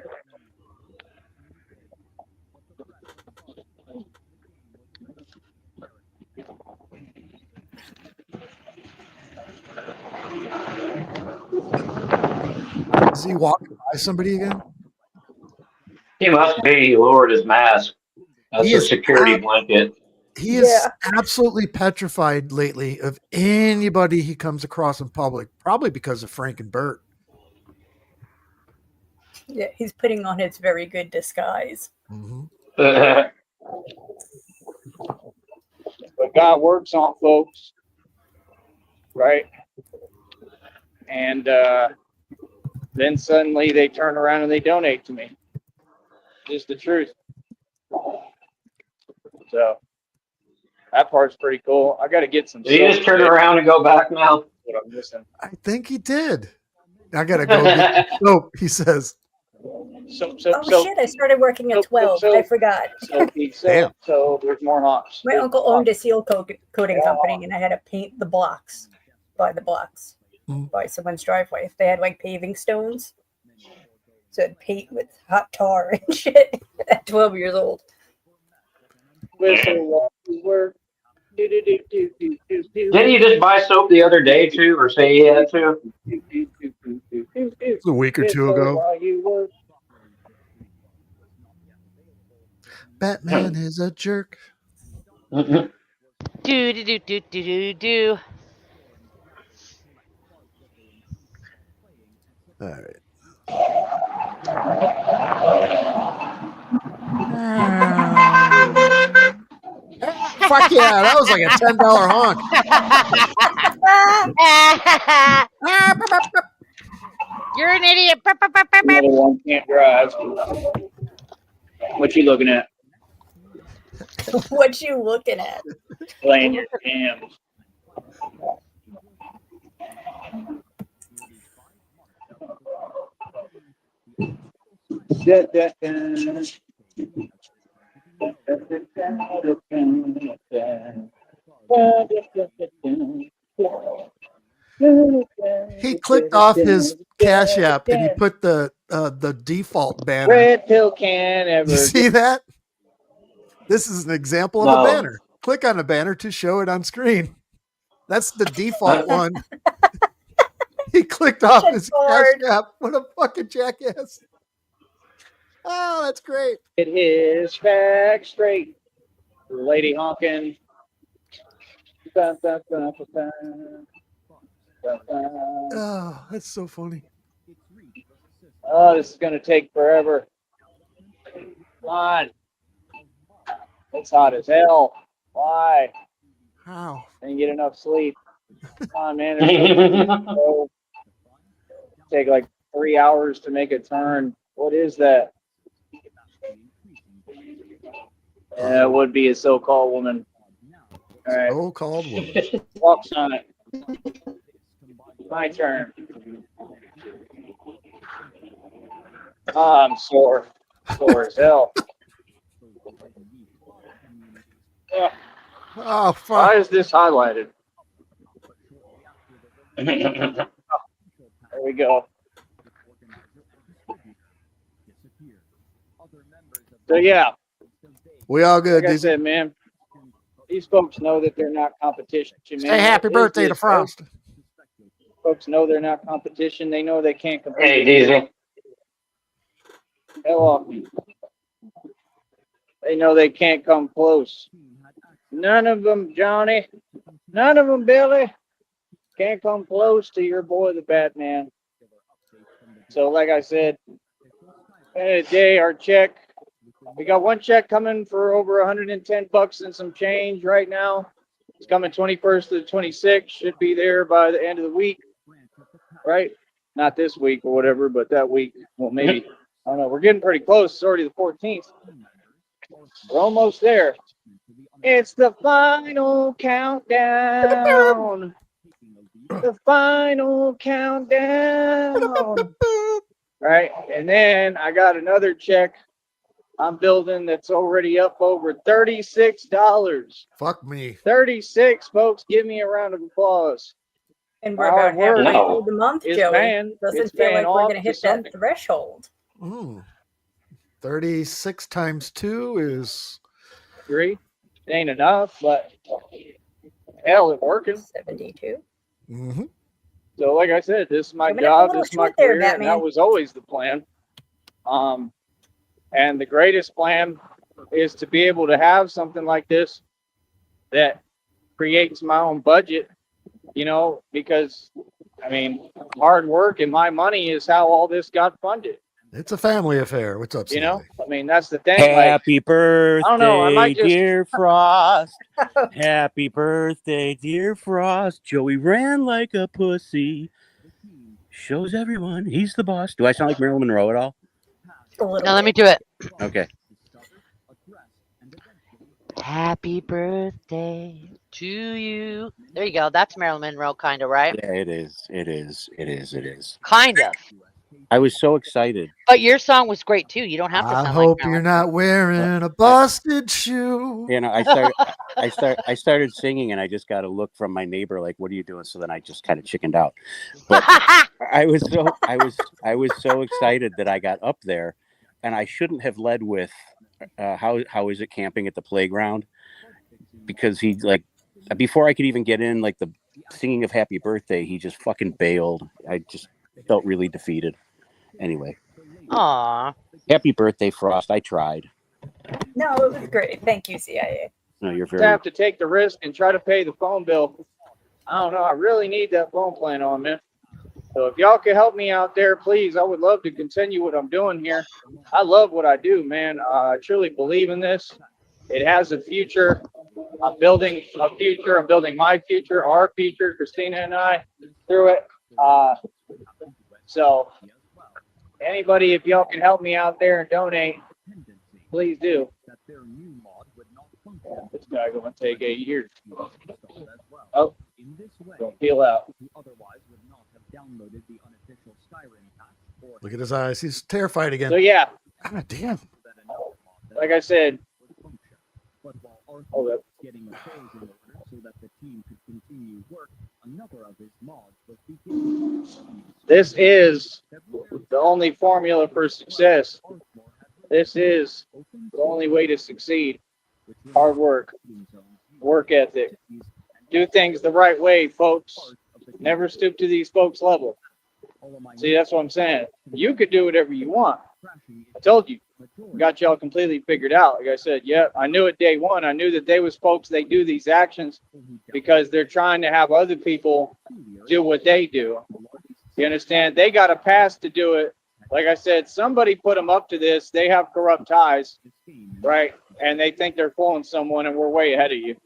Is he walking by somebody again? He must be. He lowered his mask. That's He a is security ab- blanket. He is Yeah. absolutely petrified lately of anybody he comes across in public, probably because of Frank and Bert. Yeah, he's putting on his very good disguise. Mm-hmm. But God works on folks, right? And then suddenly they turn around and they donate to me. Just the truth. So that part's pretty cool. I got to get some. Did he just turn around and go back now? What I'm missing. I think he did. I gotta go get soap, he says. So Shit, I started working at 12. I forgot. Damn. So there's more hops. My uncle owned a seal coating company, and I had to paint the blocks, by someone's driveway. They had like paving stones. So I'd paint with hot tar and shit at 12 years old. Whistle work. Didn't you just buy soap the other day too, or say he had to? A week or two ago. Batman is a jerk. do do do do do do do. All right. Fuck yeah, that was like a $10 honk. You're an idiot. Another one can't drive. What you looking at? What you looking at? Playing your jams. He clicked off his Cash App and he put the default banner. Red pill can ever. You see that? This is an example of a No. banner. Click on the banner to show it on screen. That's the default one. He clicked off his Cash App. What a fucking jackass. Oh, that's great. It is back straight. Lady honking. Oh, that's so funny. Oh, this is going to take forever. Come on. It's hot as hell. Why? How? Didn't get enough sleep. Come on, man. It'll take like 3 hours to make a turn. What is that? Yeah, it would be a so-called woman. All right. So-called woman. Walks on it. My turn. Oh, I'm sore. Sore as hell. Ugh. Oh, fuck. Why is this highlighted? There we go. So yeah, We all good. like I Dizzy? said, man, these folks know that they're not competition. Man. Say happy birthday to Frost. Folks know they're not competition. They know they can't compete. Hey, Daisy. Hell off me. They know they can't come close. None of them, Johnny. None of them, Billy. Can't come close to your boy, the Batman. So, like I said, end of the day, our check. We got one check coming for over $110 and some change right now. It's coming 21st to the 26th. Should be there by the end of the week, right? Not this week or whatever, but that week. Well, maybe. I don't know. We're getting pretty close. It's already the 14th. We're almost there. It's the final countdown. The final countdown. Right? And then I got another check I'm building that's already up over $36. Fuck me. 36, folks. Give me a round of applause. And we're Hard about halfway work through the month, is Joey. paying- Doesn't it's feel paying like we're off going to to hit some that threshold. 36 times 2 is... 3. It ain't enough, but hell, it's working. 72. Mm-hmm. So, like I said, this is my Coming up a job. little This is my short there, career, and that Batman. was always the plan. And the greatest plan is to be able to have something like this that creates my own budget, you know, because, I mean, hard work and my money is how all this got funded, It's a family affair. What's up, you Sneed? know? I mean, that's the thing. Like, Happy birthday, I don't know, I might just- dear Frost. Happy birthday, dear Frost. Joey ran like a pussy. Shows everyone he's the boss. Do I sound like Marilyn Monroe at all? A little Now let me bit. do it. Okay. Happy birthday to you. There you go. That's Marilyn Monroe, kind of, right? Yeah, it is. It is. It is. It is. Kind of. I was so excited. But your song was great too. You don't have to I sound hope like you're Marilyn. not wearing a busted shoe. You know, I started singing, and I just got a look from my neighbor, like, "What are you doing?" So then I just kind of chickened out. But I was so excited that I got up there, and I shouldn't have led with how is it camping at the playground, because he, like, before I could even get in, like, the singing of Happy Birthday, he just fucking bailed. I just felt really defeated. Anyway, Aw. happy birthday, Frost. I tried. No, it was great. Thank you, CIA. No, you're I very. have to take the risk and try to pay the phone bill. I don't know. I really need that phone plan on, man. So if y'all can help me out there, please, I would love to continue what I'm doing here. I love what I do, man. I truly believe in this. It has a future. I'm building a future. I'm building my future, our future, Christina and I, through it. So anybody, if y'all can help me out there and donate, please do. This guy going to take 8 years. Oh, don't peel out. Look at his eyes. He's terrified again. So yeah, God damn. like I said, hold up. This is the only formula for success. This is the only way to succeed. Hard work, work ethic. Do things the right way, folks. Never stoop to these folks' level. See, that's what I'm saying. You could do whatever you want. I told you. Got y'all completely figured out. Like I said, yeah, I knew it day one. I knew that they was folks, they do these actions because they're trying to have other people do what they do. You understand? They got a pass to do it. Like I said, somebody put them up to this. They have corrupt ties, right? And they think they're fooling someone, and we're way ahead of you.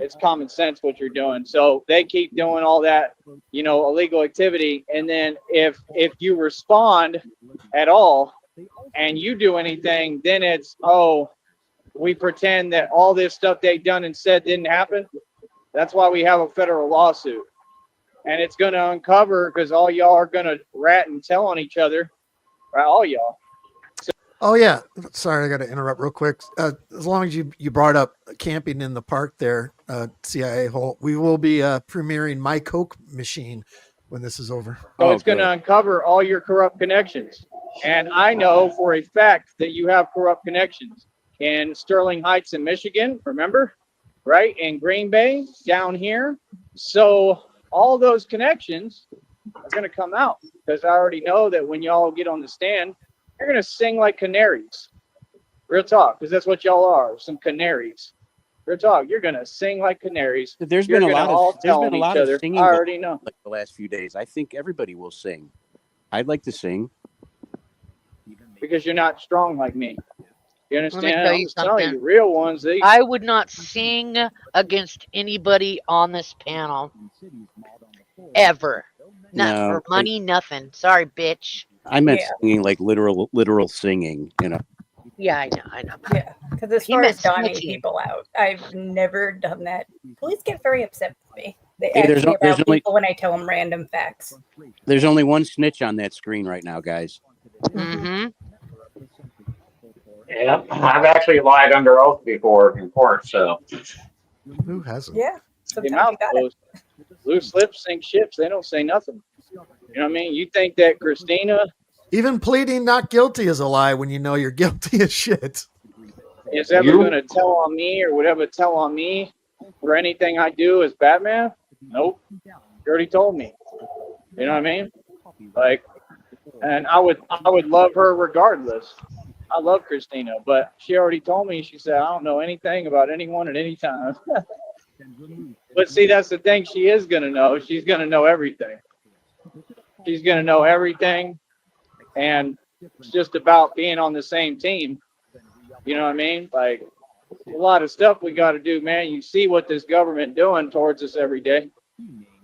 It's common sense what you're doing. So they keep doing all that, you know, illegal activity. And then if you respond at all and you do anything, then it's, oh, we pretend that all this stuff they've done and said didn't happen. That's why we have a federal lawsuit. And it's going to uncover, because all y'all are going to rat and tell on each other, right? All y'all. Oh yeah, sorry, I got to interrupt real quick. As long as you brought up camping in the park there, CIA hole, we will be premiering my Coke machine when this is over. So it's going to uncover all your corrupt connections. And I know for a fact that you have corrupt connections in Sterling Heights in Michigan, remember? Right? In Green Bay, down here. So all those connections are going to come out, because I already know that when y'all get on the stand, you're going to sing like canaries. Real talk, because that's what y'all are, some canaries. Real talk, you're going to sing like canaries. There's been a lot of singing. I already know. Like the last few days, I think everybody will sing. I'd like to sing. Because you're not strong like me. You understand? Let I'm me just tell you telling something. you, real ones. I would not sing against anybody on this panel. Ever. Not No, for money, nothing. Sorry, bitch. I meant singing, like literal singing, you know. Yeah, I know. Yeah, because as far as donning people out, I've never done that. Police get very upset with me. They ask me about people when I tell them random facts. There's only one snitch on that screen right now, guys. Mm-hmm. Yeah, I've actually lied under oath before in court, so. Who hasn't? Yeah. Your mouth closed. Loose lips sink ships. They don't say nothing. You know what I mean? You think that Christina, even pleading not guilty is a lie when you know you're guilty as shit, is ever going to tell on me or would ever tell on me for anything I do as Batman? Nope. You already told me. You know what I mean? Like, and I would love her regardless. I love Christina, but she already told me, she said, I don't know anything about anyone at any time. But see, that's the thing she is going to know. She's going to know everything. She's going to know everything. And it's just about being on the same team. You know what I mean? Like, a lot of stuff we got to do, man. You see what this government doing towards us every day.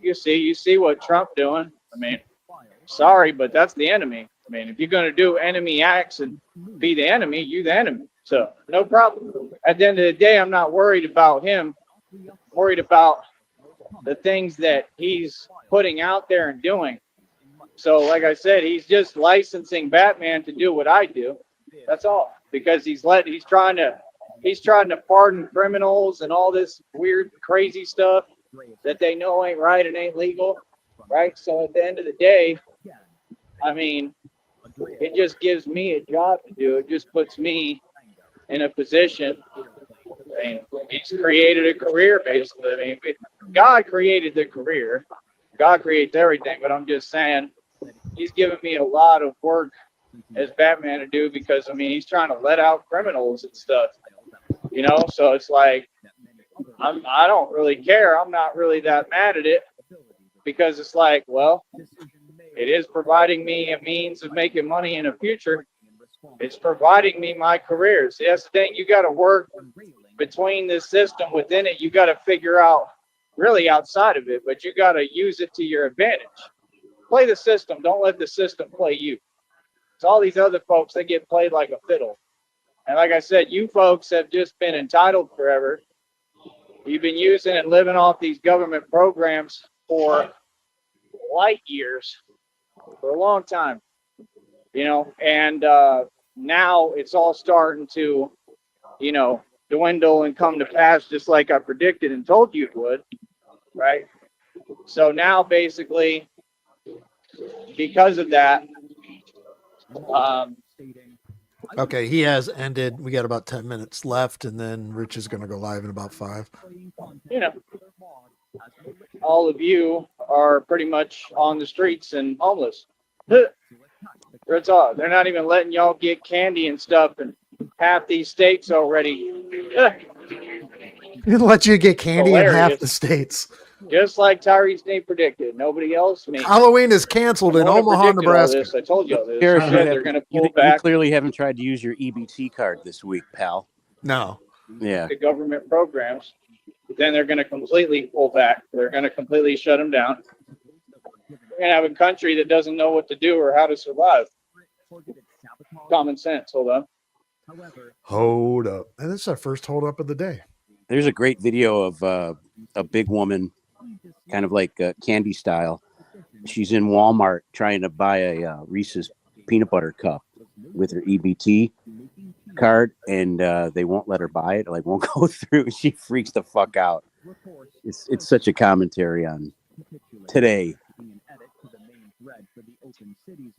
You see what Trump doing. I mean, sorry, but that's the enemy. I mean, if you're going to do enemy acts and be the enemy, you the enemy. So no problem. At the end of the day, I'm not worried about him. I'm worried about the things that he's putting out there and doing. So like I said, he's just licensing Batman to do what I do. That's all. Because he's trying to pardon criminals and all this weird, crazy stuff that they know ain't right and ain't legal. Right? So at the end of the day, I mean, it just gives me a job to do. It just puts me in a position. I mean, he's created a career, basically. I mean, God created the career. God creates everything. But I'm just saying, he's given me a lot of work as Batman to do because, I mean, he's trying to let out criminals and stuff. You know, so it's like, I don't really care. I'm not really that mad at it because it's like, well, It is providing me a means of making money in the future. It's providing me my career. See, that's the thing. You got to work between this system. Within it, you got to figure out really outside of it, but you got to use it to your advantage. Play the system. Don't let the system play you. It's all these other folks, they get played like a fiddle. And like I said, you folks have just been entitled forever. You've been using and living off these government programs for light years, for a long time, you know, and now it's all starting to, you know, dwindle and come to pass just like I predicted and told you it would, right? So now basically, because of that, Okay, he has ended. We got about 10 minutes left, and then Rich is going to go live in about 5. you know, all of you are pretty much on the streets and homeless. That's all. They're not even letting y'all get candy and stuff, and half these states already. He'll let you get candy in half Hilarious. the states. Just like Tyree Sneed predicted. Nobody else, me. Halloween is canceled in No one Omaha, predicted all Nebraska. this. I told y'all this. Garrett, Yeah, they're going to pull you back clearly haven't tried to use your EBT card this week, pal. No. Yeah. the government programs. Then they're going to completely pull back. They're going to completely shut them down. We're going to have a country that doesn't know what to do or how to survive. Common sense. Hold on. Hold up. And this is our first hold up of the day. There's a great video of a big woman, kind of like Candy style. She's in Walmart trying to buy a Reese's peanut butter cup with her EBT card, and they won't let her buy it. Like, won't go through. She freaks the fuck out. It's such a commentary on today.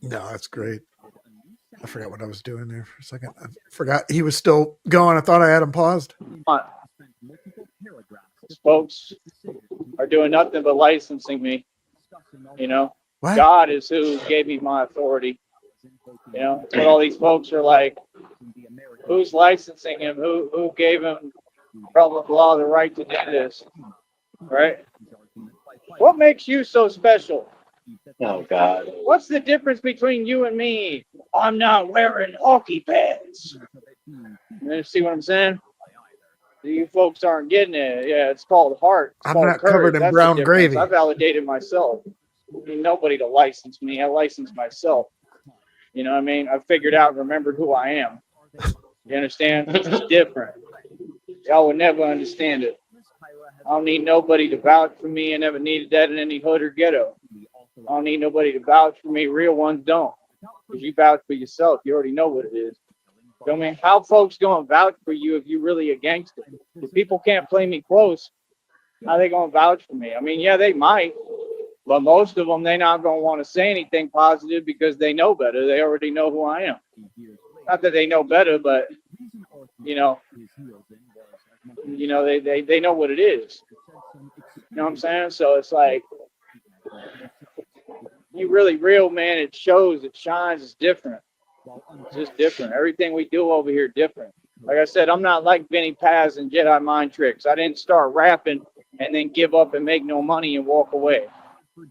No, that's great. I forgot what I was doing there for a second. I forgot he was still going. I thought I had him paused. Folks are doing nothing but licensing me. You know, What? God is who gave me my authority. You know, that's what all these folks are like. Who's licensing him? Who gave him, blah, blah, blah, the right to do this? Right? What makes you so special? Oh, God. What's the difference between you and me? I'm not wearing hockey pads. You see what I'm saying? You folks aren't getting it. Yeah, it's called heart. It's I'm called not courage. covered in That's the brown difference. gravy. I validated myself. I need nobody to license me. I license myself. You know what I mean? I figured out and remembered who I am. You understand? It's different. Y'all would never understand it. I don't need nobody to vouch for me. I never needed that in any hood or ghetto. I don't need nobody to vouch for me. Real ones don't. Because you vouch for yourself. You already know what it is. You know what I mean? How folks going to vouch for you if you really a gangster? If people can't play me close, how they going to vouch for me? I mean, yeah, they might. But most of them, they're not going to want to say anything positive because they know better. They already know who I am. Not that they know better, but, you know, they know what it is. You know what I'm saying? So it's like, you really real, man. It shows, it shines, it's different. It's just different. Everything we do over here different. Like I said, I'm not like Vinny Paz and Jedi Mind Tricks. I didn't start rapping and then give up and make no money and walk away.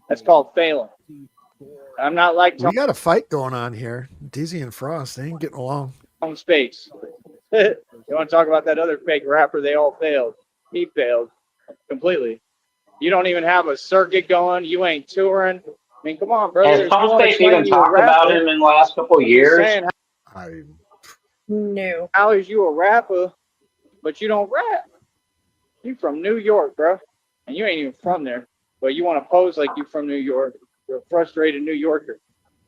That's called failing. I'm not like We got a fight going on here. Dizzy and Frost, they ain't getting along. Tom Space. You want to talk about that other fake rapper? They all failed. He failed completely. You don't even have a circuit going. You ain't touring. I mean, come on, brother. Has Tom Space even talked about him in the last couple of years? Saying, No. how is you a rapper, but you don't rap? You from New York, bro. And you ain't even from there. But you want to pose like you from New York. You're a frustrated New Yorker.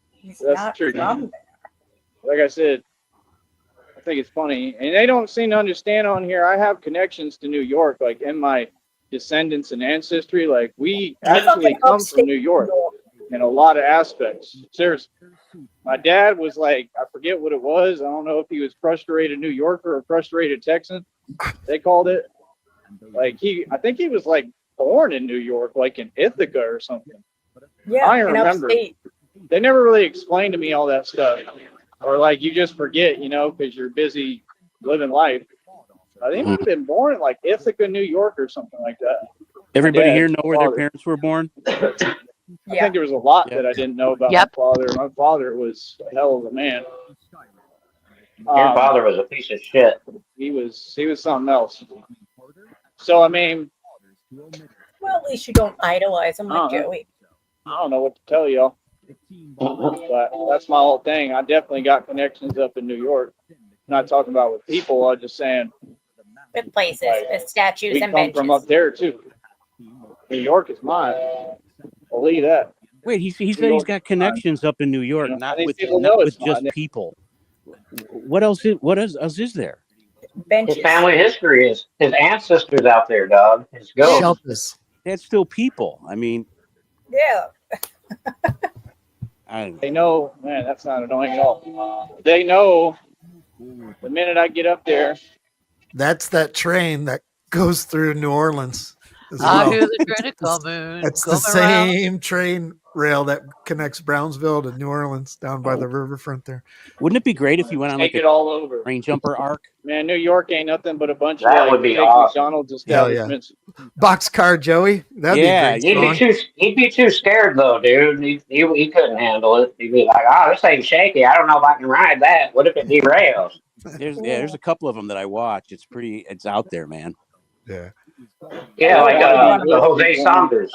He's That's not the truth. from there. Like I said, I think it's funny. And they don't seem to understand on here. I have connections to New York, like in my descendants and ancestry. Like, we actually Fucking come from upstate New York New York. in a lot of aspects. Seriously. My dad was like, I forget what it was. I don't know if he was frustrated New Yorker or frustrated Texan. They called it. Like, I think he was like born in New York, like in Ithaca or something. Yeah, I in remember. upstate. They never really explained to me all that stuff. Or like, you just forget, you know, because you're busy living life. I think I've been born in like Ithaca, New York or something like that. Everybody My dad, here know where their father. parents were born? I think there was a lot that I didn't know about Yep. my father. My father was a hell of a man. Your father was a piece of shit. He was something else. So I mean, Well, at least you don't idolize him like Uh-huh. Joey. I don't know what to tell y'all, but that's my whole thing. I definitely got connections up in New York. Not talking about with people. I'm just saying With places, Like, with statues we and come benches. from up there too. New York is mine. Believe that. Wait, he New said he's York got is mine. connections up in New York, You know, not and these with people know it's just mine. people. What else is there? Benches. His family history is his ancestors out there, dog. His ghost. Shelters. That's still people. I mean, Yeah. They know, man, that's not annoying at all. They know the minute I get up there. That's that train that goes through New Orleans as I well. hear the train coming. It's the coming around. same train rail that connects Brownsville to New Orleans down by the riverfront there. wouldn't it be great if you went on like Take a it all over. train jumper arc? Man, New York ain't nothing but a bunch of That like would be fake awesome. McDonald's Hell yeah. establishments. Boxcar Joey. That'd be a great song. He'd be too scared though, dude. He couldn't handle it. He'd be like, "Oh, this thing's shaky. I don't know if I can ride that. What if it derails?" There's a couple of them that I watch. It's out there, man. Yeah. Yeah, like gotta be the good Jose people. Sanders.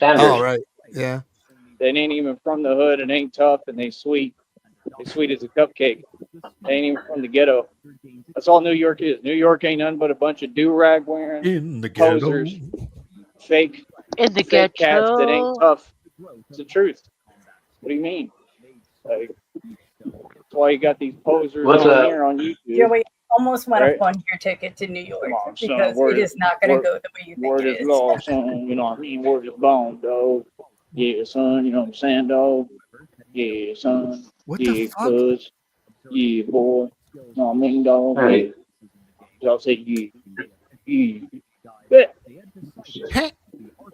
Oh, right. Yeah. They ain't even from the hood and ain't tough and they sweet. They sweet as a cupcake. They ain't even from the ghetto. That's all New York is. New York ain't nothing but a bunch of do-rag wearing In the ghetto. posers, fake In the fake cats that ain't ghetto. tough. It's the truth. What do you mean? Like, that's why you got these posers What's on up? here on YouTube. Joey, almost want Right. to fund your ticket to New York Come on, son, because word it is not going to word- go the way you think Word it is is. law, son. You know what I mean? Word is bone, dog. Yeah, son. You know what I'm saying, dog? Yeah, son. What Yeah, the fuck? cuz. Yeah, boy. No, I mean, dog. Hey. Y'all say yeah. Yeah. But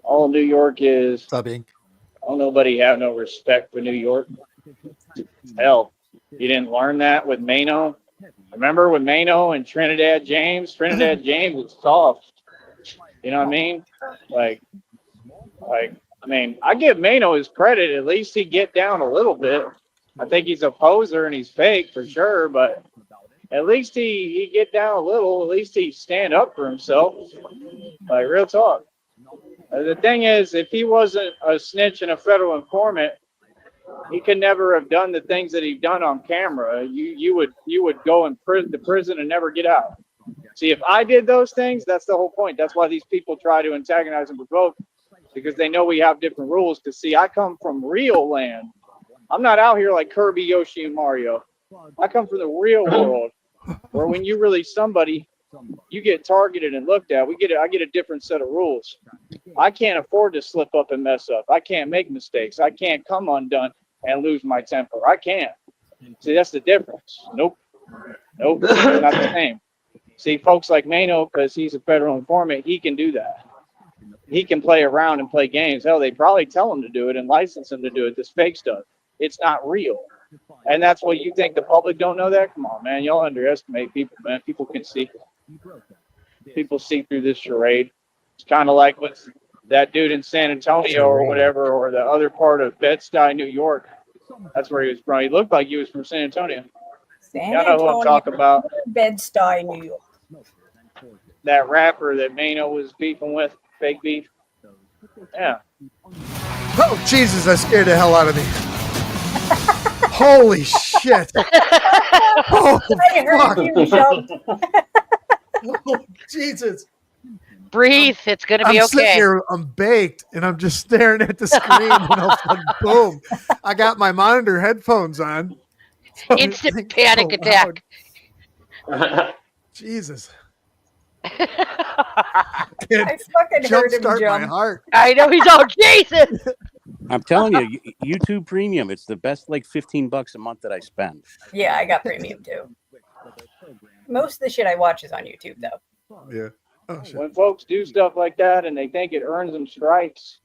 all New York is, Subbing. don't nobody have no respect for New York. Hell, you didn't learn that with Mano? Remember with Mano and Trinidad James? Trinidad James was soft. You know what I mean? Like, I mean, I give Mano his credit. At least he get down a little bit. I think he's a poser and he's fake for sure, but at least he get down a little. At least he stand up for himself. Like, real talk. The thing is, if he wasn't a snitch and a federal informant, he could never have done the things that he done on camera. You would go in prison to prison and never get out. See, if I did those things, that's the whole point. That's why these people try to antagonize and provoke, because they know we have different rules. Because see, I come from real land. I'm not out here like Kirby, Yoshi, and Mario. I come from the real world, where when you release somebody, you get targeted and looked at. I get a different set of rules. I can't afford to slip up and mess up. I can't make mistakes. I can't come undone and lose my temper. I can't. See, that's the difference. Nope, it's not the same. See, folks like Mano, because he's a federal informant, he can do that. He can play around and play games. Hell, they probably tell him to do it and license him to do it. This fake stuff. It's not real. And that's what you think the public don't know that? Come on, man. Y'all underestimate people, man. People can see. People see through this charade. It's kind of like with that dude in San Antonio or whatever, or the other part of Bed-Stuy, New York. That's where he was from. He looked like he was from San Antonio. San Y'all know who I'm talking about. Bed-Stuy, New York. That rapper that Mano was beefing with, fake beef. Yeah. Oh, Jesus, that scared the hell out of me. Holy shit. Oh, I heard you jump. oh, Jesus. Breathe. It's going to be I'm sitting okay. here, I'm baked, and I'm just staring at the screen, and all of a sudden, boom. I got my monitor headphones on. So Instant everything's panic so attack. loud. Jesus. I fucking heard him Jumpstart my jump. heart. I know he's all Jesus. I'm telling you, YouTube Premium. It's the best, like $15 a month that I spend. Yeah, I got premium too. Most of the shit I watch is on YouTube, though. Yeah. Oh, shit. When folks do stuff like that and they think it earns them stripes,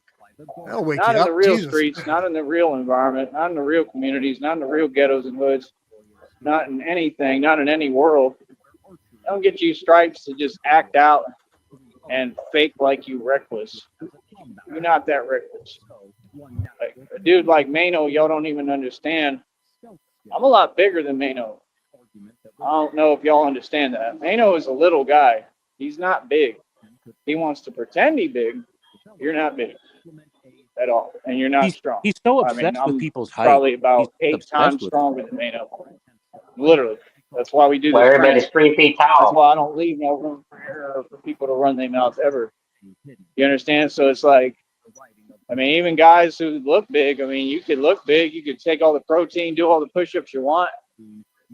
That'll wake not you in up. the real Jesus. streets, not in the real environment, not in the real communities, not in the real ghettos and hoods, not in anything, not in any world. Don't get you stripes to just act out and fake like you reckless. You're not that reckless. Like, a dude like Mano, y'all don't even understand. I'm a lot bigger than Mano. I don't know if y'all understand that. Mano is a little guy. He's not big. He wants to pretend he's big. You're not big at all, and you're not strong. He's so I mean, obsessed with I'm people's height. probably He's about 8 obsessed times with stronger than Mano. Literally. That's why we do Well, this everybody's prank. 3 feet That's tall. why I don't leave no room for error for people to run their mouths ever. You understand? So it's like, I mean, even guys who look big, I mean, you could look big, you could take all the protein, do all the push-ups you want,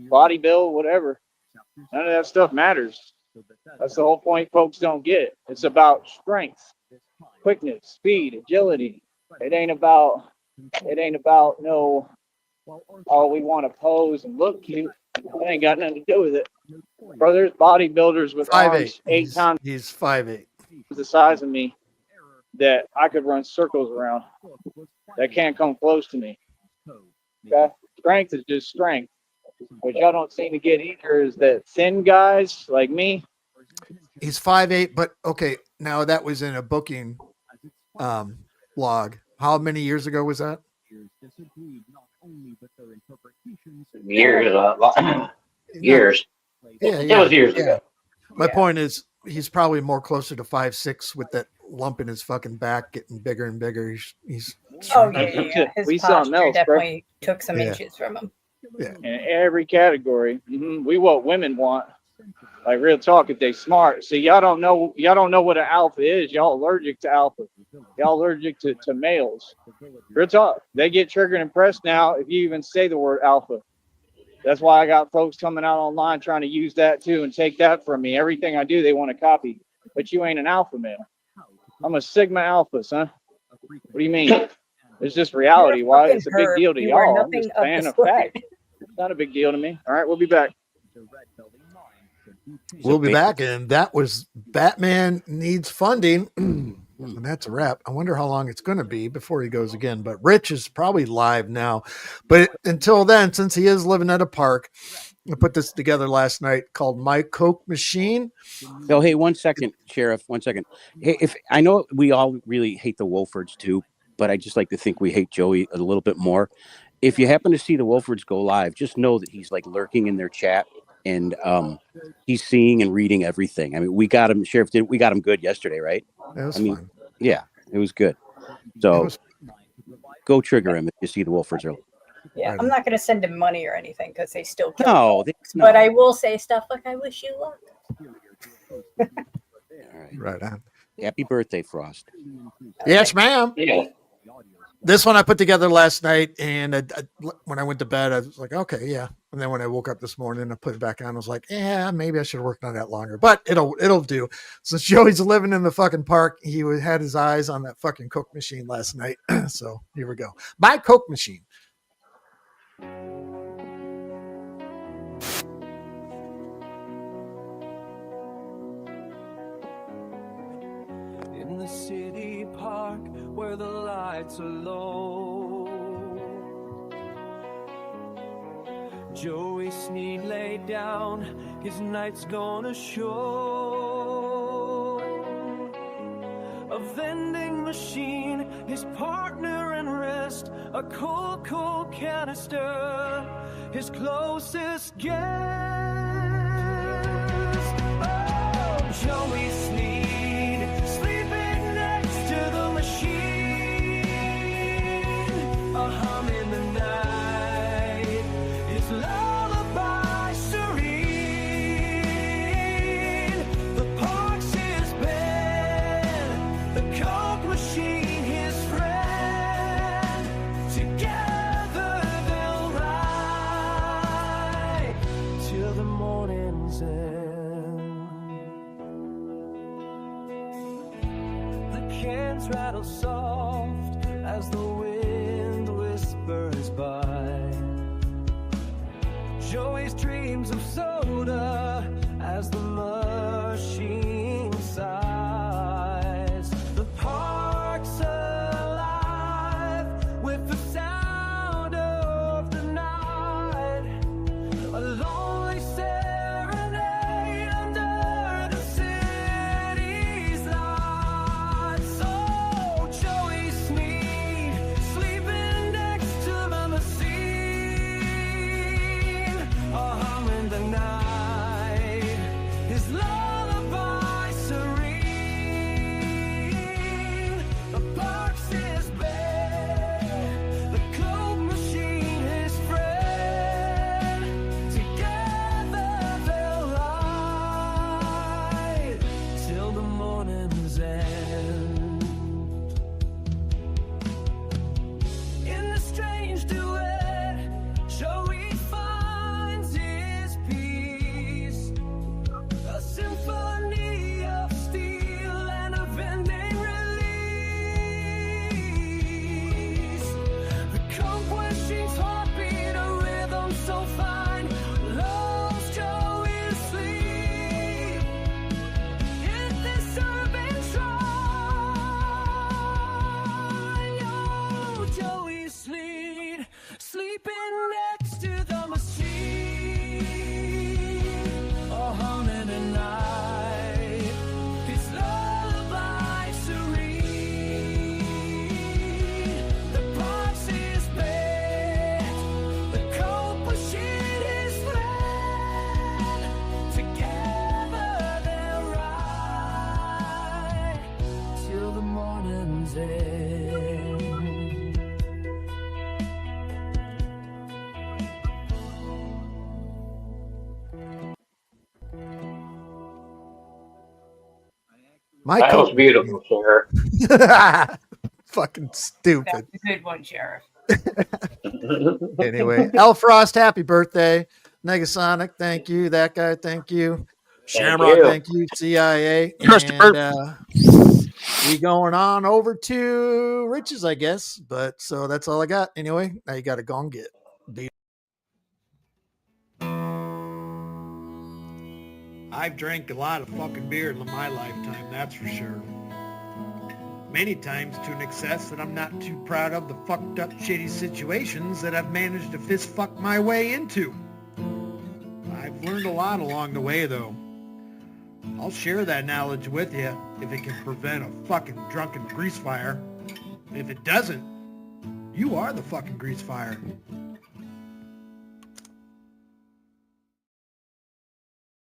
body build, whatever. None of that stuff matters. That's the whole point folks don't get. It's about strength, quickness, speed, agility. It ain't about no, oh, we want to pose and look cute. That ain't got nothing to do with it. Bro, there's bodybuilders with 5'8". arms 8 times He's 5'8". the size of me that I could run circles around. That can't come close to me. Okay? Strength is just strength. What y'all don't seem to get either is that thin guys like me. He's 5'8", but okay, now that was in a booking log. How many years ago was that? Years. Yeah, It was years yeah. ago. My point is, he's probably more closer to 5'6" with that lump in his fucking back getting bigger and bigger. He's Oh yeah. His We something posture else, bro. definitely took some Yeah. inches from him. Yeah. In every category. We what women want. Like real talk, if they smart. See, y'all don't know what an alpha is. Y'all allergic to alpha. Y'all allergic to males. Real talk. They get triggered and pressed now if you even say the word alpha. That's why I got folks coming out online trying to use that too and take that from me. Everything I do, they want to copy. But you ain't an alpha male. I'm a Sigma Alpha, son. What do you mean? It's just reality. Why? It's a big deal to y'all. I'm just saying a fact. It's not a big deal to me. All right, we'll be back. We'll be back, and that was Batman Needs Funding. And that's a wrap. I wonder how long it's going to be before he goes again. But Rich is probably live now. But until then, since he is living at a park, I put this together last night called My Coke Machine. So, hey, 1 second, Sheriff, 1 second. Hey, if I know we all really hate the Wolfords too, but I just like to think we hate Joey a little bit more. If you happen to see the Wolfords go live, just know that he's like lurking in their chat, and he's seeing and reading everything. I mean, we got him, Sheriff. We got him good yesterday, right? That was fun. Yeah, it was good. So go trigger him if you see the Wolfords are. Yeah, I'm not going to send him money or anything because they still kill No, but I will say stuff like, I wish you luck. All right. Right on. Happy birthday, Frost. Yes, ma'am. Yeah. This one I put together last night, and when I went to bed, I was like, okay, yeah. And then when I woke up this morning, I put it back on. I was like, yeah, maybe I should have worked on that longer, but it'll do. Since Joey's living in the fucking park, he had his eyes on that fucking Coke machine last night. So here we go. My Coke machine. In the city park where the lights are low, Joey Sneed laid down, his night's gonna show. A vending machine, his partner in rest, a cold, cold canister, his closest guest. Oh, Joey Sneed, sleeping next to the machine, a hum in the night, his lullaby serene. The park's his bed, the Coke machine his friend. Together they'll ride till the morning's end. The cans rattle soft as the wind whispers by. Joey's dreams of soda as the machine sighs. The park's alive with the sound of the night. A lonely serenade under the city's lights. Oh, end. My That was coat. beautiful, Sheriff. Fucking That's stupid. a good one, Sheriff. Anyway, L Frost, happy birthday. Negasonic, thank you. That guy, thank you. Shamrock, you. thank you. CIA. Christopher. And we going on over to Rich's, I guess. But so that's all I got. Anyway, now you got to go and get beat. I've drank a lot of fucking beer in my lifetime, that's for sure. Many times to an excess that I'm not too proud of the fucked up shitty situations that I've managed to fist fuck my way into. I've learned a lot along the way though. I'll share that knowledge with you if it can prevent a fucking drunken grease fire. If it doesn't, you are the fucking grease fire.